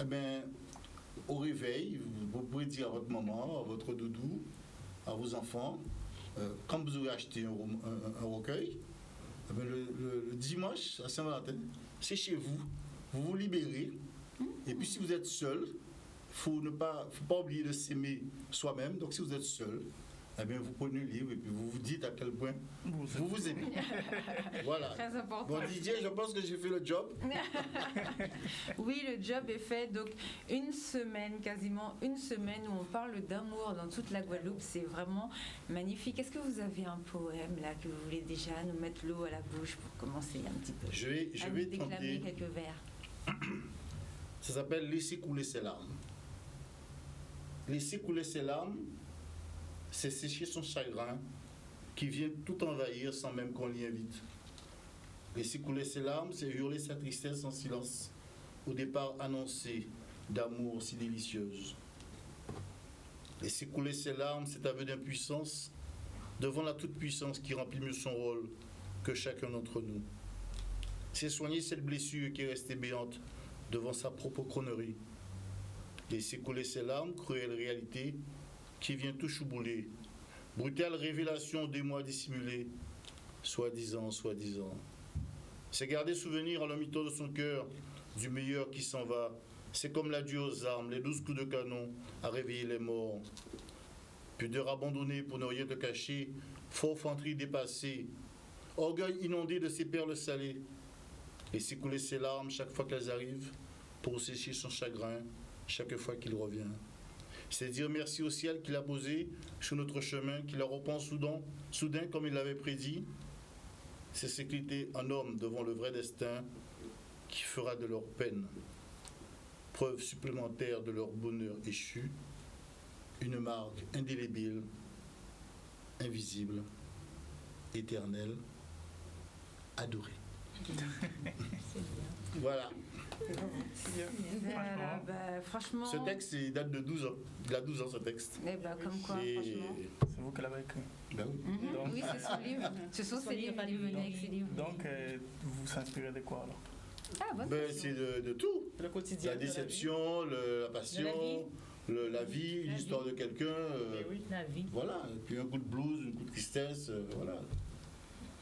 S3: Eh bien, au réveil, vous pouvez dire à votre maman, à votre doudou, à vos enfants, quand vous aurez acheté un recueil, eh bien, le dimanche à Saint-Valentin, c'est chez vous. Vous vous libérez. Et puis si vous êtes seul, faut pas oublier de s'aimer soi-même. Donc si vous êtes seul, eh bien, vous prenez le livre et puis vous vous dites à quel point vous aimez. Voilà.
S1: Très important.
S3: Bon, Didier, je pense que j'ai fait le job.
S1: Oui, le job est fait. Donc, quasiment une semaine où on parle d'amour dans toute la Guadeloupe. C'est vraiment magnifique. Est-ce que vous avez un poème là que vous voulez déjà nous mettre l'eau à la bouche pour commencer un petit peu?
S3: Je
S1: à
S3: vais
S1: nous déclamer
S3: tenter.
S1: quelques vers.
S3: Ça s'appelle Laisser couler ses larmes. Laisser couler ses larmes, c'est sécher son chagrin qui vient tout envahir sans même qu'on l'y invite. Laisser couler ses larmes, c'est hurler sa tristesse en silence, au départ annoncé d'amour si délicieuse. Laisser couler ses larmes, c'est aveu d'impuissance devant la toute-puissance qui remplit mieux son rôle que chacun d'entre nous. C'est soigner cette blessure qui est restée béante devant sa propre connerie. Laisser couler ses larmes, cruelle réalité qui vient tout chourbouler. Brutale révélation des mois dissimulés, soi-disant. C'est garder souvenir en l'omito de son cœur du meilleur qui s'en va. C'est comme l'adieu aux armes, les 12 coups de canon à réveiller les morts. Pudeur abandonnée pour ne rien te cacher, forfanterie dépassée, orgueil inondé de ses perles salées. Laisser couler ses larmes chaque fois qu'elles arrivent pour sécher son chagrin chaque fois qu'il revient. C'est dire merci au ciel qu'il a posé sur notre chemin, qu'il la reprend soudain comme il l'avait prédit. C'est s'écliter en homme devant le vrai destin qui fera de leur peine preuve supplémentaire de leur bonheur échu, une marque indélébile, invisible, éternelle, adorée. Voilà.
S1: Franchement.
S3: Ce texte, il date de 12 ans. Il a 12 ans, ce texte.
S1: Eh ben, comme quoi,
S3: Et-
S1: franchement.
S2: C'est vous qui l'avez écrit.
S3: Ben oui.
S2: Donc-
S1: Oui, c'est son livre. Ce sont ses livres. Il est venu avec ses livres.
S2: Donc, vous vous inspirez de quoi alors?
S1: Ah, bonne
S3: Ben,
S1: question.
S3: c'est de tout.
S5: Le quotidien.
S3: La
S5: de la vie.
S3: déception, la
S4: De la vie.
S3: passion, la vie, l'histoire de quelqu'un.
S5: oui.
S4: La vie.
S3: Voilà, et puis un coup de blues, un coup de tristesse, voilà.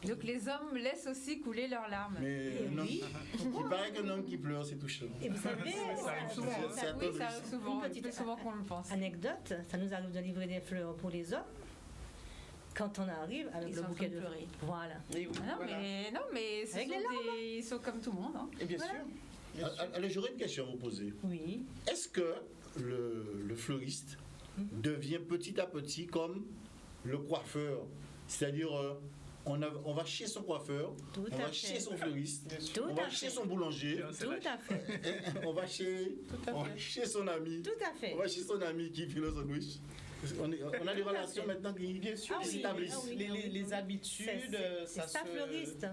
S1: Donc les hommes laissent aussi couler leurs larmes.
S3: Mais un homme, il paraît qu'un homme qui pleure, c'est touchant.
S4: Et vous savez,
S2: Ça arrive souvent.
S3: C'est
S1: Oui, ça arrive
S3: attendrissant.
S1: souvent,
S4: Une petite
S1: plus souvent qu'on le pense.
S4: anecdote, ça nous arrive de livrer des fleurs pour les hommes. Quand on arrive avec
S1: Ils
S4: le
S1: sont en
S4: bouquet
S1: train de
S4: de
S1: pleurer.
S4: Voilà.
S5: Et oui,
S1: Ah
S5: voilà.
S1: non, mais ce
S4: Avec
S1: sont
S4: les
S1: ils sont comme tout le monde. Hein.
S5: Et bien sûr. Bien sûr.
S3: Alors j'aurais une question à vous poser.
S4: Oui.
S3: Est-ce que le fleuriste devient petit à petit comme le coiffeur? C'est-à-dire, on va chez son coiffeur,
S4: Tout
S3: on
S4: à
S3: va
S4: fait.
S3: chez son fleuriste,
S4: Tout
S3: on
S4: à
S3: va
S4: fait.
S3: chez son boulanger,
S2: C'est
S4: Tout
S2: la-
S4: à fait.
S3: on va chez,
S5: Tout à
S3: on
S5: fait.
S3: va chez son ami,
S4: Tout à fait.
S3: on va chez son ami qui fait le sandwich. On a des relations maintenant qui
S5: Bien sûr,
S4: Ah oui,
S3: s'établissent.
S4: ah oui.
S5: les habitudes,
S4: C'est ça,
S5: se-
S4: fleuriste.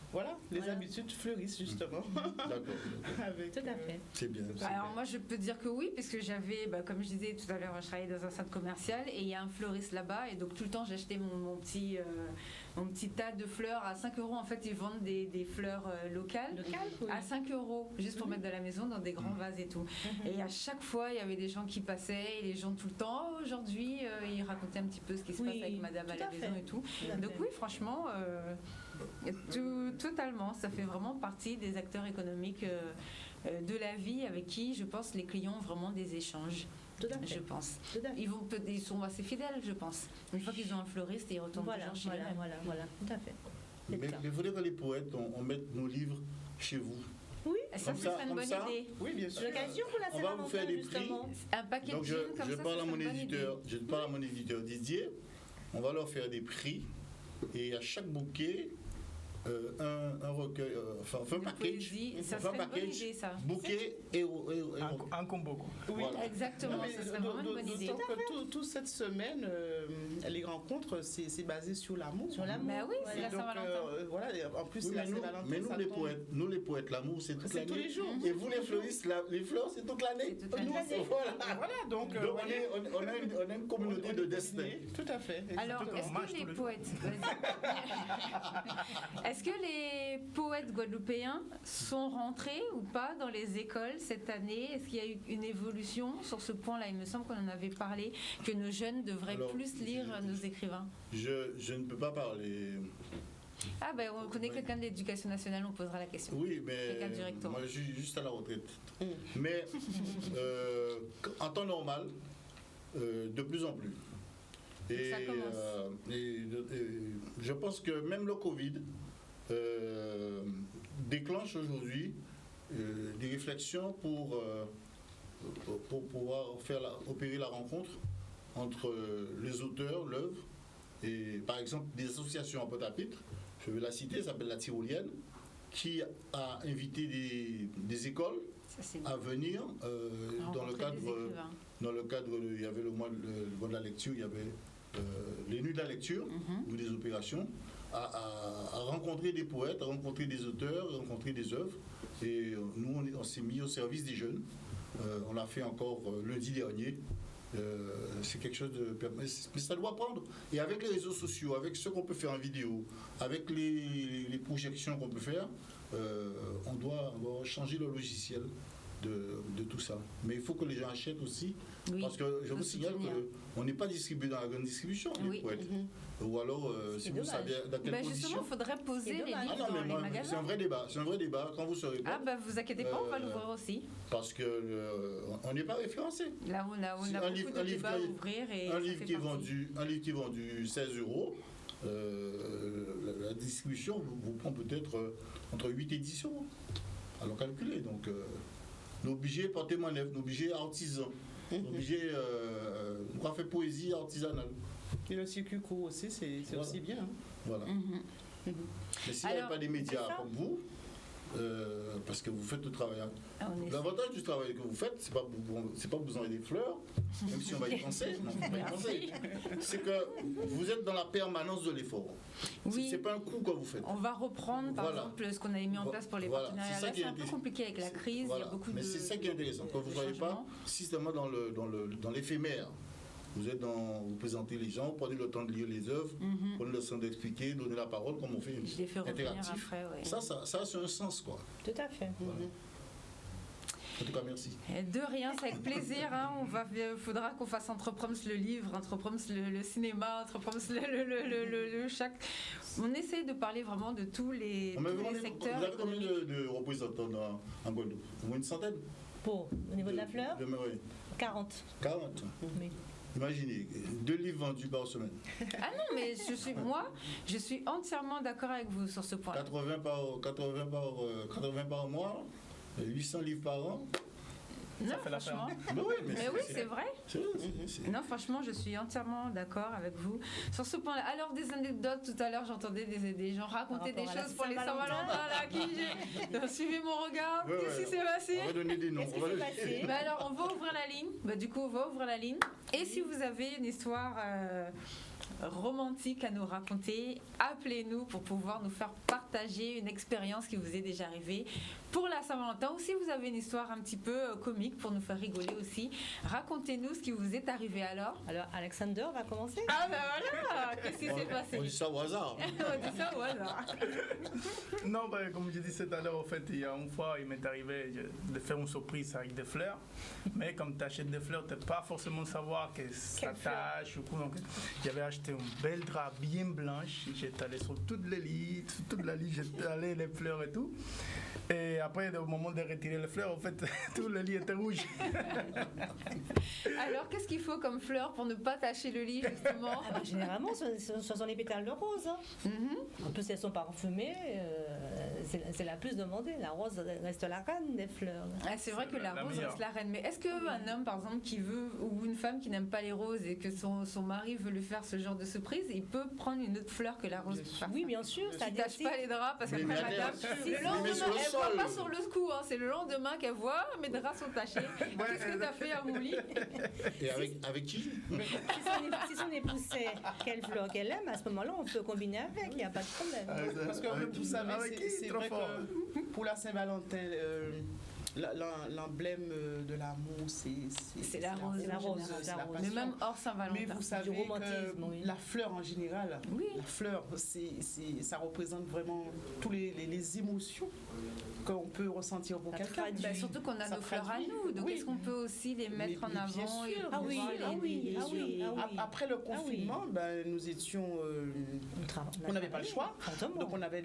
S5: Voilà, les
S4: Voilà.
S5: habitudes fleurissent justement.
S3: D'accord,
S5: Avec,
S4: Tout à fait.
S3: c'est bien. c'est
S1: Alors
S3: bien.
S1: moi je peux dire que oui, puisque j'avais, comme je disais tout à l'heure, je travaillais dans un centre commercial et il y a un fleuriste là-bas et donc tout le temps j'achetais mon petit tas de fleurs à 5 euros. En fait ils vendent des fleurs locales.
S4: Local, oui.
S1: À 5 euros, juste pour mettre dans la maison dans des grands vases et tout. Et à chaque fois, il y avait des gens qui passaient et les gens tout le temps, oh, aujourd'hui, ils racontaient un petit peu ce qui se
S4: Oui,
S1: passe avec madame à
S4: tout
S1: la
S4: à
S1: maison
S4: fait.
S1: et tout.
S4: Tout à
S1: Donc
S4: fait.
S1: oui, franchement, totalement, ça fait vraiment partie des acteurs économiques de la vie avec qui, je pense, les clients ont vraiment des échanges.
S4: Tout à fait.
S1: Je pense.
S4: Tout à fait.
S1: Ils sont assez fidèles, je pense. Une fois qu'ils ont un fleuriste, ils retournent
S4: Voilà,
S1: toujours chez eux.
S4: voilà, tout à fait. C'est
S3: Mais
S4: ça.
S3: il faudrait que les poètes, on mette nos livres chez vous.
S4: Oui,
S1: Ça,
S3: Comme
S1: ce
S3: ça,
S1: serait une
S3: comme
S1: bonne
S3: ça.
S1: idée.
S5: oui, bien sûr.
S4: l'occasion pour la
S3: On va vous faire
S4: Saint-Valentin,
S3: des prix.
S4: justement.
S1: Un paquet
S3: Donc
S1: de
S3: je
S1: jeans comme ça,
S3: parle à
S1: ce
S3: mon
S1: serait une bonne
S3: éditeur,
S1: idée.
S3: je parle à mon éditeur Didier, on va leur faire des prix et à chaque bouquet un recueil, enfin un
S1: De
S3: package,
S1: poésie, ça
S3: enfin,
S1: serait une bonne
S3: package,
S1: idée, ça.
S3: bouquet et
S2: Un combo, quoi.
S5: Oui.
S3: Voilà.
S1: Exactement,
S5: Non, mais
S1: ça serait vraiment une bonne idée.
S5: d'autant que toute cette semaine, les rencontres, c'est basé sur l'amour.
S4: Sur l'amour.
S1: Bah oui, c'est
S5: Et
S1: la
S5: donc,
S1: Saint-Valentin.
S5: voilà, et en plus,
S3: Oui,
S5: la
S3: mais nous,
S5: Saint-Valentin,
S3: mais nous
S5: ça
S3: les
S5: tombe-
S3: poètes, l'amour c'est toute
S5: C'est
S3: l'année.
S5: tous les jours.
S3: Et vous les fleuristes, les fleurs c'est toute l'année.
S1: C'est toute l'année.
S3: Voilà.
S5: Voilà, donc,
S3: Donc on a une communauté de destin.
S5: Tout à fait.
S1: Alors,
S5: exactement.
S1: est-ce
S2: hommage
S1: que les
S2: tous les jours.
S1: poètes, vas-y. Est-ce que les poètes guadeloupéens sont rentrés ou pas dans les écoles cette année? Est-ce qu'il y a eu une évolution sur ce point-là? Il me semble qu'on en avait parlé, que nos jeunes devraient
S3: Alors,
S1: plus lire nos écrivains.
S3: Je ne peux pas parler.
S1: Ah ben, on connaît quelqu'un de l'éducation nationale, on posera la question.
S3: Oui, mais
S1: Quelqu'un du rectorat.
S3: moi je suis juste à la retraite. Mais en temps normal, de plus en plus. Et,
S1: ça commence.
S3: et je pense que même le Covid déclenche aujourd'hui des réflexions pour pouvoir opérer la rencontre entre les auteurs, l'œuvre, et par exemple des associations à Pointe-à-Pitre, je vais la citer, ça s'appelle la Tyrolienne, qui a invité des écoles
S1: Ça, c'est
S3: à venir dans le
S1: rencontrer
S3: cadre,
S1: des écrivains.
S3: il y avait le mois de la lecture, il y avait les nuits de la lecture ou des opérations, à rencontrer des poètes, à rencontrer des auteurs, à rencontrer des œuvres. Et nous, on s'est mis au service des jeunes. On l'a fait encore lundi dernier. C'est quelque chose de... Mais ça doit prendre. Et avec les réseaux sociaux, avec ce qu'on peut faire en vidéo, avec les projections qu'on peut faire, on doit changer le logiciel de tout ça. Mais il faut que les gens achètent aussi.
S1: Oui,
S3: Parce que je
S1: faut
S3: vous signale
S1: soutenir.
S3: qu'on n'est pas distribué dans la grande distribution, les
S1: Oui.
S3: poètes. Ou alors, si vous
S4: dommage.
S3: savez dans quelles
S1: Ben
S3: conditions...
S1: justement, il faudrait poser les
S4: dommage.
S1: livres
S3: Ah non,
S1: dans
S3: mais
S1: les
S3: moi, c'est
S1: magasins.
S3: un vrai débat. C'est un vrai débat quand vous serez
S1: Ah
S3: pas.
S1: ben vous inquiétez pas, on va l'ouvrir aussi.
S3: Parce que on n'est pas référencé.
S1: Là, on a
S3: C'est
S1: beaucoup de débats à ouvrir et
S3: un
S1: ça
S3: livre
S1: fait
S3: qui est
S1: partie.
S3: vendu 16 €, la distribution vous prend peut-être entre 8 et 10 €. Alors calculez. Donc, nous obligés porter neuf, nous obligés artisans, nous obligés on fait poésie artisanale.
S5: Et le circuit court aussi, c'est
S3: Voilà.
S5: aussi bien. hein.
S3: Voilà. Mais s'il n'y avait
S1: Alors,
S3: pas des
S1: c'est
S3: médias
S1: ça.
S3: comme vous, parce que vous faites le travail.
S1: Ah, on est-
S3: L'avantage du travail que vous faites, c'est pas que vous envoyez des fleurs, même si on va y penser, non, on va y penser. C'est que vous êtes dans la permanence de l'effort.
S1: Oui.
S3: C'est pas un coup que vous faites.
S1: On va reprendre, par
S3: Voilà.
S1: exemple, ce qu'on avait mis en place pour les
S3: Voilà.
S1: partenariats.
S3: C'est ça
S1: Là,
S3: qui
S1: c'est
S3: est
S1: un peu
S3: intéressant.
S1: compliqué avec la crise.
S3: Voilà.
S1: Il y a beaucoup
S3: Mais
S1: de.
S3: c'est ça qui est intéressant. Quand vous ne soyez pas
S1: changements.
S3: systématiquement dans l'éphémère. Vous présentez les gens, prenez le temps de lire les œuvres, prenez le temps d'expliquer, donner la parole, comme on fait
S1: Je les fais revenir
S3: interactif.
S1: après, ouais.
S3: Ça c'est un sens, quoi.
S4: Tout à fait.
S3: Voilà. En tout cas, merci.
S1: De rien, c'est avec plaisir. Hein. Faudra qu'on fasse Entreproms le livre, Entreproms le cinéma, Entreproms le chaque. On essaie de parler vraiment de tous les secteurs.
S3: Vous avez combien de représentants en Guadeloupe? Au moins une centaine?
S4: Au niveau de la fleur,
S3: Oui.
S4: 40.
S3: 40.
S4: Oui.
S3: Imaginez, 2 livres vendus par semaine.
S1: Ah non, mais je suis entièrement d'accord avec vous sur ce point.
S3: 80 par mois, 800 livres par an.
S1: Non,
S2: fait l'affaire.
S1: franchement.
S3: Mais oui,
S1: C'est vrai. Non, franchement, je suis entièrement d'accord avec vous sur ce point-là. Alors, des anecdotes, tout à l'heure, j'entendais des gens raconter des choses pour les Saint-Valentin. Suivez mon regard.
S3: Ouais,
S1: Qu'est-ce qui s'est passé?
S3: On va donner des noms.
S4: Qu'est-ce qui s'est passé?
S1: Bah alors, on va ouvrir la ligne. Du coup, on va ouvrir la ligne. Et si vous avez une histoire romantique à nous raconter, appelez-nous pour pouvoir nous faire partager une expérience qui vous est déjà arrivée pour la Saint-Valentin. Ou si vous avez une histoire un petit peu comique pour nous faire rigoler aussi, racontez-nous ce qui vous est arrivé alors.
S4: Alors, Alexander va commencer.
S1: Ah ben voilà, qu'est-ce qui s'est passé?
S3: On dit ça au hasard.
S1: On dit ça au hasard.
S2: Non, comme je disais tout à l'heure, en fait, il y a une fois, il m'est arrivé de faire une surprise avec des fleurs. Mais comme tu achètes des fleurs, tu n'as pas forcément savoir que ça tâche. Donc, j'avais acheté un bel drap bien blanche. J'étais allé sur toute la ligne, j'étais allé les fleurs et tout. Et après, au moment de retirer les fleurs, en fait, tout le lit était rouge.
S1: Alors, qu'est-ce qu'il faut comme fleurs pour ne pas tacher le lit, justement?
S4: Généralement, ce sont les pétales de rose. Hein. En plus, elles sont parfumées. C'est la plus demandée. La rose reste la reine des fleurs.
S1: Ah, c'est vrai que la rose reste la reine. Mais est-ce qu'un homme, par exemple, qui veut, ou une femme qui n'aime pas les roses et que son mari veut lui faire ce genre de surprise, il peut prendre une autre fleur que la rose?
S4: Oui, bien sûr.
S1: Ça ne tâche pas les draps parce qu'après,
S3: Mais
S1: madame, le lendemain, elle ne voit pas sur le coup. Hein, c'est le lendemain qu'elle voit, mes draps sont tachés. Qu'est-ce que tu as fait à mon lit?
S3: Et avec qui?
S4: Si son épouse sait quelle fleur qu'elle aime, à ce moment-là, on peut combiner avec. Il n'y a pas de problème.
S5: Parce que vous savez, c'est vrai que pour la Saint-Valentin, l'emblème de l'amour, c'est
S1: la rose.
S4: C'est la rose.
S5: c'est la
S1: Mais
S5: passion.
S1: même hors Saint-Valentin.
S5: Mais vous savez
S4: Du romantisme,
S5: que
S4: oui.
S5: la fleur en général,
S1: Oui.
S5: la fleur, ça représente vraiment toutes les émotions qu'on peut ressentir pour
S4: Ça
S5: quelqu'un.
S4: traduit.
S1: Bah, surtout qu'on a
S5: Ça
S1: nos fleurs à
S5: traduit.
S1: nous, donc
S5: Oui.
S1: est-ce qu'on peut aussi les mettre en
S5: bien
S1: avant
S5: sûr.
S1: et
S4: Ah oui,
S1: pouvoir
S4: ah oui,
S1: les-
S4: ah oui, ah oui.
S5: Après le confinement, nous étions, on n'avait pas le choix,
S4: Fortement.
S5: donc on avait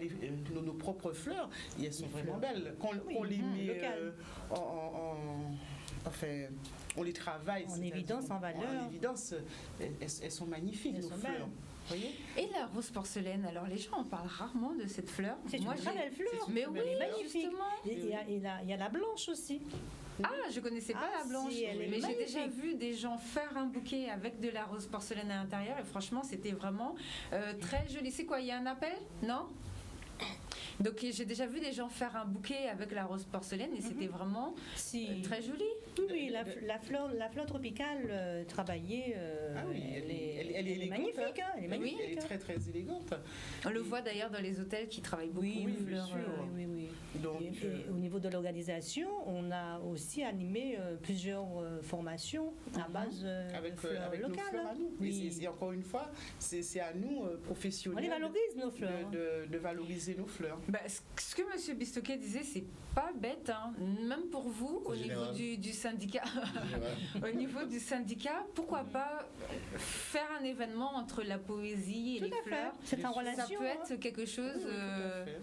S5: nos propres fleurs et elles sont vraiment belles. On les met
S4: locales.
S5: enfin, on les travaille.
S4: En
S5: c'est-à-dire,
S4: évidence, en valeur.
S5: En évidence, elles sont magnifiques,
S4: Elles
S5: nos
S4: sont
S5: fleurs.
S4: belles.
S5: Vous voyez?
S1: Et la rose porcelaine, alors les gens en parlent rarement de cette fleur.
S4: C'est une très belle fleur.
S1: Mais oui,
S4: Elle est magnifique.
S1: justement.
S4: Et il y a la blanche aussi.
S1: Ah, je connaissais pas
S4: Ah,
S1: la blanche,
S4: si, elle est
S1: mais j'ai
S4: magnifique.
S1: déjà vu des gens faire un bouquet avec de la rose porcelaine à l'intérieur et franchement, c'était vraiment très joli. C'est quoi, il y a un appel? Non? Donc j'ai déjà vu des gens faire un bouquet avec la rose porcelaine et c'était vraiment très joli.
S4: Oui, la fleur tropicale travaillée,
S5: Ah oui,
S4: elle
S5: elle est
S4: est
S5: élégante,
S4: magnifique.
S5: hein.
S4: Elle est
S1: Oui.
S4: magnifique.
S5: Elle est très très élégante.
S1: On le voit d'ailleurs dans les hôtels qui travaillent beaucoup
S4: Oui,
S1: les
S4: oui,
S1: fleurs.
S5: bien sûr.
S4: oui.
S5: Donc,
S4: Et au niveau de l'organisation, on a aussi animé plusieurs formations à base
S5: avec,
S4: de fleurs
S5: avec nos
S4: locales.
S5: fleurs à nous.
S4: Oui.
S5: Et encore une fois, c'est à nous,
S4: On
S5: professionnels,
S4: les valorise, nos fleurs.
S5: de valoriser nos fleurs.
S1: Bah, ce que M. Bistoquet disait, c'est pas bête, hein. Même pour vous, au niveau
S3: général.
S1: du syndicat. Au niveau du syndicat, pourquoi pas faire un événement entre la poésie et
S4: Tout
S1: les
S4: à fait.
S1: fleurs?
S4: C'est en relation.
S1: Ça peut être quelque chose,
S5: Tout à fait.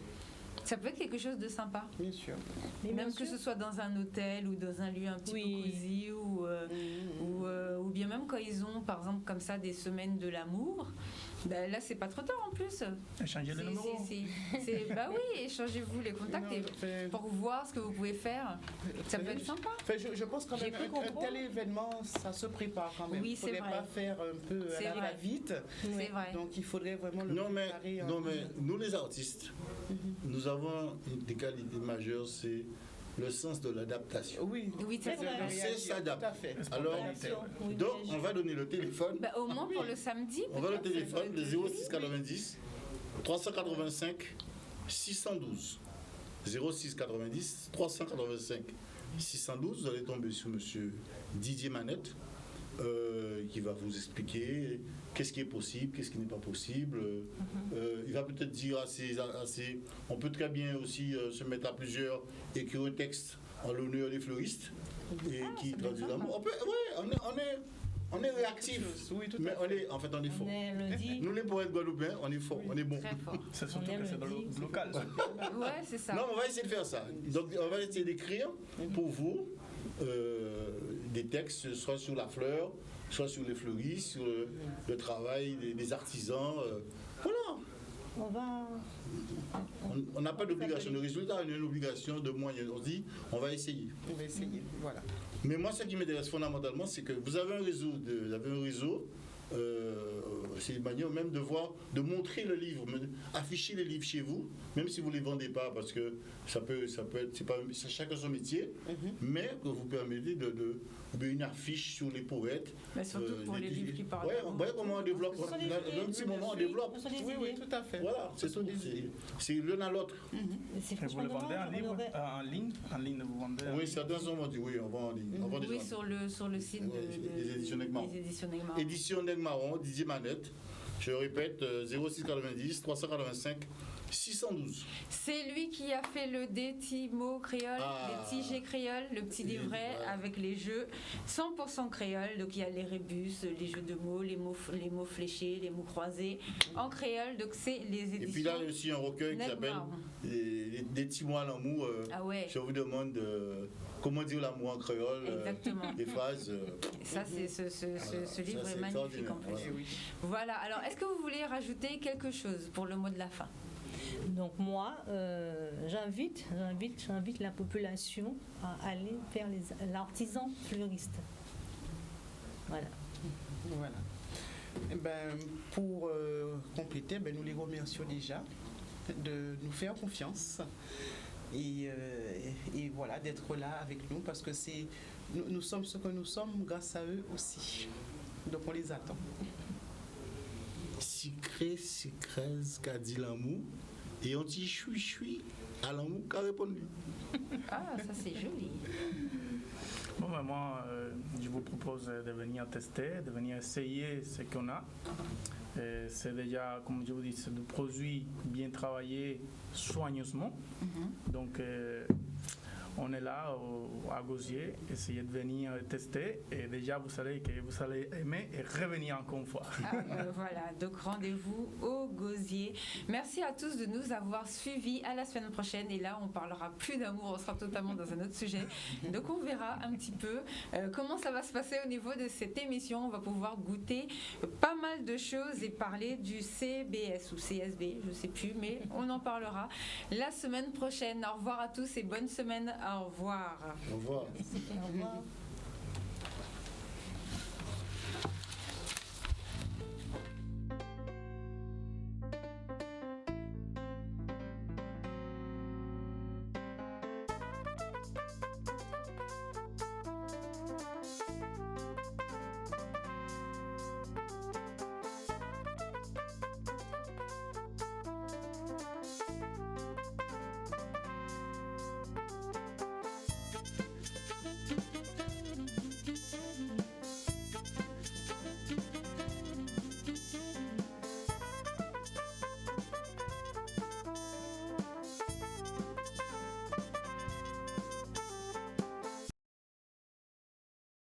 S1: ça peut être quelque chose de sympa.
S5: Bien sûr.
S4: Mais
S1: Même
S4: bien
S1: que
S4: sûr.
S1: ce soit dans un hôtel ou dans un lieu un petit
S4: Oui.
S1: peu cosy ou bien même quand ils ont par exemple comme ça des semaines de l'amour, ben là c'est pas trop tard en plus.
S2: Échanger le numéro.
S1: Bah oui, échangez-vous les contacts et pour voir ce que vous pouvez faire. Ça peut être sympa.
S5: Enfin, je pense quand
S1: J'ai
S5: même
S1: cru
S5: un
S1: comprendre.
S5: tel événement, ça se prépare quand même.
S1: Oui,
S5: Il ne
S1: c'est
S5: faudrait
S1: vrai.
S5: pas faire un peu
S1: C'est
S5: à la
S1: vrai.
S5: va-vite.
S1: C'est vrai.
S5: Donc il faudrait vraiment le
S3: Non mais
S5: préparer.
S3: nous les artistes, nous avons des qualités majeures, c'est le sens de l'adaptation.
S5: Oui,
S1: Oui, c'est
S5: de
S1: vrai.
S3: On sait
S5: réagir,
S3: s'adapter.
S5: tout à fait.
S3: Alors,
S4: Oui,
S3: donc
S4: oui,
S3: on va donner le téléphone.
S1: Bah, au moins pour le samedi.
S3: On va le
S1: peut-être,
S3: téléphone,
S1: ça
S3: le
S1: peut être-
S3: 06 90 385 612. 06 90 385 612. Vous allez tomber sur monsieur Didier Manette qui va vous expliquer qu'est-ce qui est possible, qu'est-ce qui n'est pas possible. Il va peut-être dire assez. On peut très bien aussi se mettre à plusieurs, écrire un texte en l'honneur des fleuristes et qui
S1: c'est
S3: traduit
S1: bien
S3: l'amour. On est réactif,
S5: Oui, tout à
S3: mais
S5: fait.
S3: en fait on est fort.
S4: On est lundi.
S3: Nous les poètes guadoupéens, on est fort, on est bon.
S1: Très fort.
S2: C'est surtout
S4: On est
S2: que c'est dans
S4: lundi,
S2: le local.
S1: Ouais, c'est ça.
S3: Non, on va essayer de faire ça. Donc, on va essayer d'écrire pour vous des textes, soit sur la fleur, soit sur les fleuristes, sur le travail des artisans. Voilà.
S4: On va.
S3: On n'a pas d'obligation de résultat, on a une obligation de moyens. On dit, on va essayer.
S5: On va essayer. Voilà.
S3: Mais moi, ce qui m'intéresse fondamentalement, c'est que vous avez un réseau, c'est une manière même de voir, de montrer le livre, afficher les livres chez vous, même si vous ne les vendez pas, parce que ça peut être, c'est chacun son métier, mais que vous permettez de une affiche sur les poètes.
S1: Mais surtout pour les livres qui parlent.
S3: Ouais, on voit comment on développe.
S4: Ce sont des
S3: Dans
S4: idées.
S3: un petit moment, on développe.
S4: Ce sont des
S5: Oui, oui,
S4: idées.
S5: tout à fait.
S3: Voilà, c'est tout. C'est l'un à l'autre.
S4: C'est
S2: Et vous
S4: franchement
S2: le vendez
S4: dommage,
S2: en
S4: on
S2: livre,
S4: aurait-
S2: en ligne? En ligne, vous vendez?
S3: Oui, certains ont dit oui, on vend en ligne. On vend
S1: Oui,
S3: déjà.
S1: sur le site
S3: des éditions Negmaron.
S1: des éditions Negmaron.
S3: Édition Negmaron, Didier Manette. Je répète, 0690 385 612.
S1: C'est lui qui a fait le Détimo créole,
S3: Ah.
S1: les petits G créole, le petit livret
S3: Ouais.
S1: avec les jeux 100% créole. Donc il y a les rébus, les jeux de mots, les mots fléchés, les mots croisés en créole. Donc c'est les éditions.
S3: Et puis là, il y a aussi un recueil qui s'appelle
S1: Negmaron.
S3: Des petits mots à l'amour.
S1: Ah ouais.
S3: Je vous demande comment dire l'amour en créole.
S1: Exactement.
S3: Des phrases.
S1: Et ça, c'est ce
S3: Voilà,
S1: livre
S3: ça,
S1: est
S3: c'est
S1: magnifique en
S3: extraordinaire.
S1: plus.
S3: Voilà.
S5: Et oui.
S1: Voilà. Alors, est-ce que vous voulez rajouter quelque chose pour le mot de la fin?
S4: Donc moi, j'invite la population à aller vers l'artisan fleuriste. Voilà.
S5: Voilà. Eh ben, pour compléter, ben, nous les remercions déjà de nous faire confiance et voilà, d'être là avec nous parce que nous sommes ce que nous sommes grâce à eux aussi. Donc on les attend.
S3: Sucré, qu'a dit l'amour. Et on dit chui à l'amour qu'a répondu.
S1: Ah, ça c'est joli.
S2: Bon, ben moi, je vous propose de venir tester, de venir essayer ce qu'on a. C'est déjà, comme je vous dis, c'est des produits bien travaillés soigneusement. Donc, on est là à Gosier, essayez de venir tester et déjà vous savez que vous allez aimer et revenir encore une fois.
S1: Voilà, donc rendez-vous au Gosier. Merci à tous de nous avoir suivis. À la semaine prochaine. Et là, on parlera plus d'amour, on sera totalement dans un autre sujet. Donc on verra un petit peu comment ça va se passer au niveau de cette émission. On va pouvoir goûter pas mal de choses et parler du CBS ou CSB, je sais plus, mais on en parlera la semaine prochaine. Au revoir à tous et bonne semaine. Au revoir.
S3: Au revoir.
S4: Au revoir.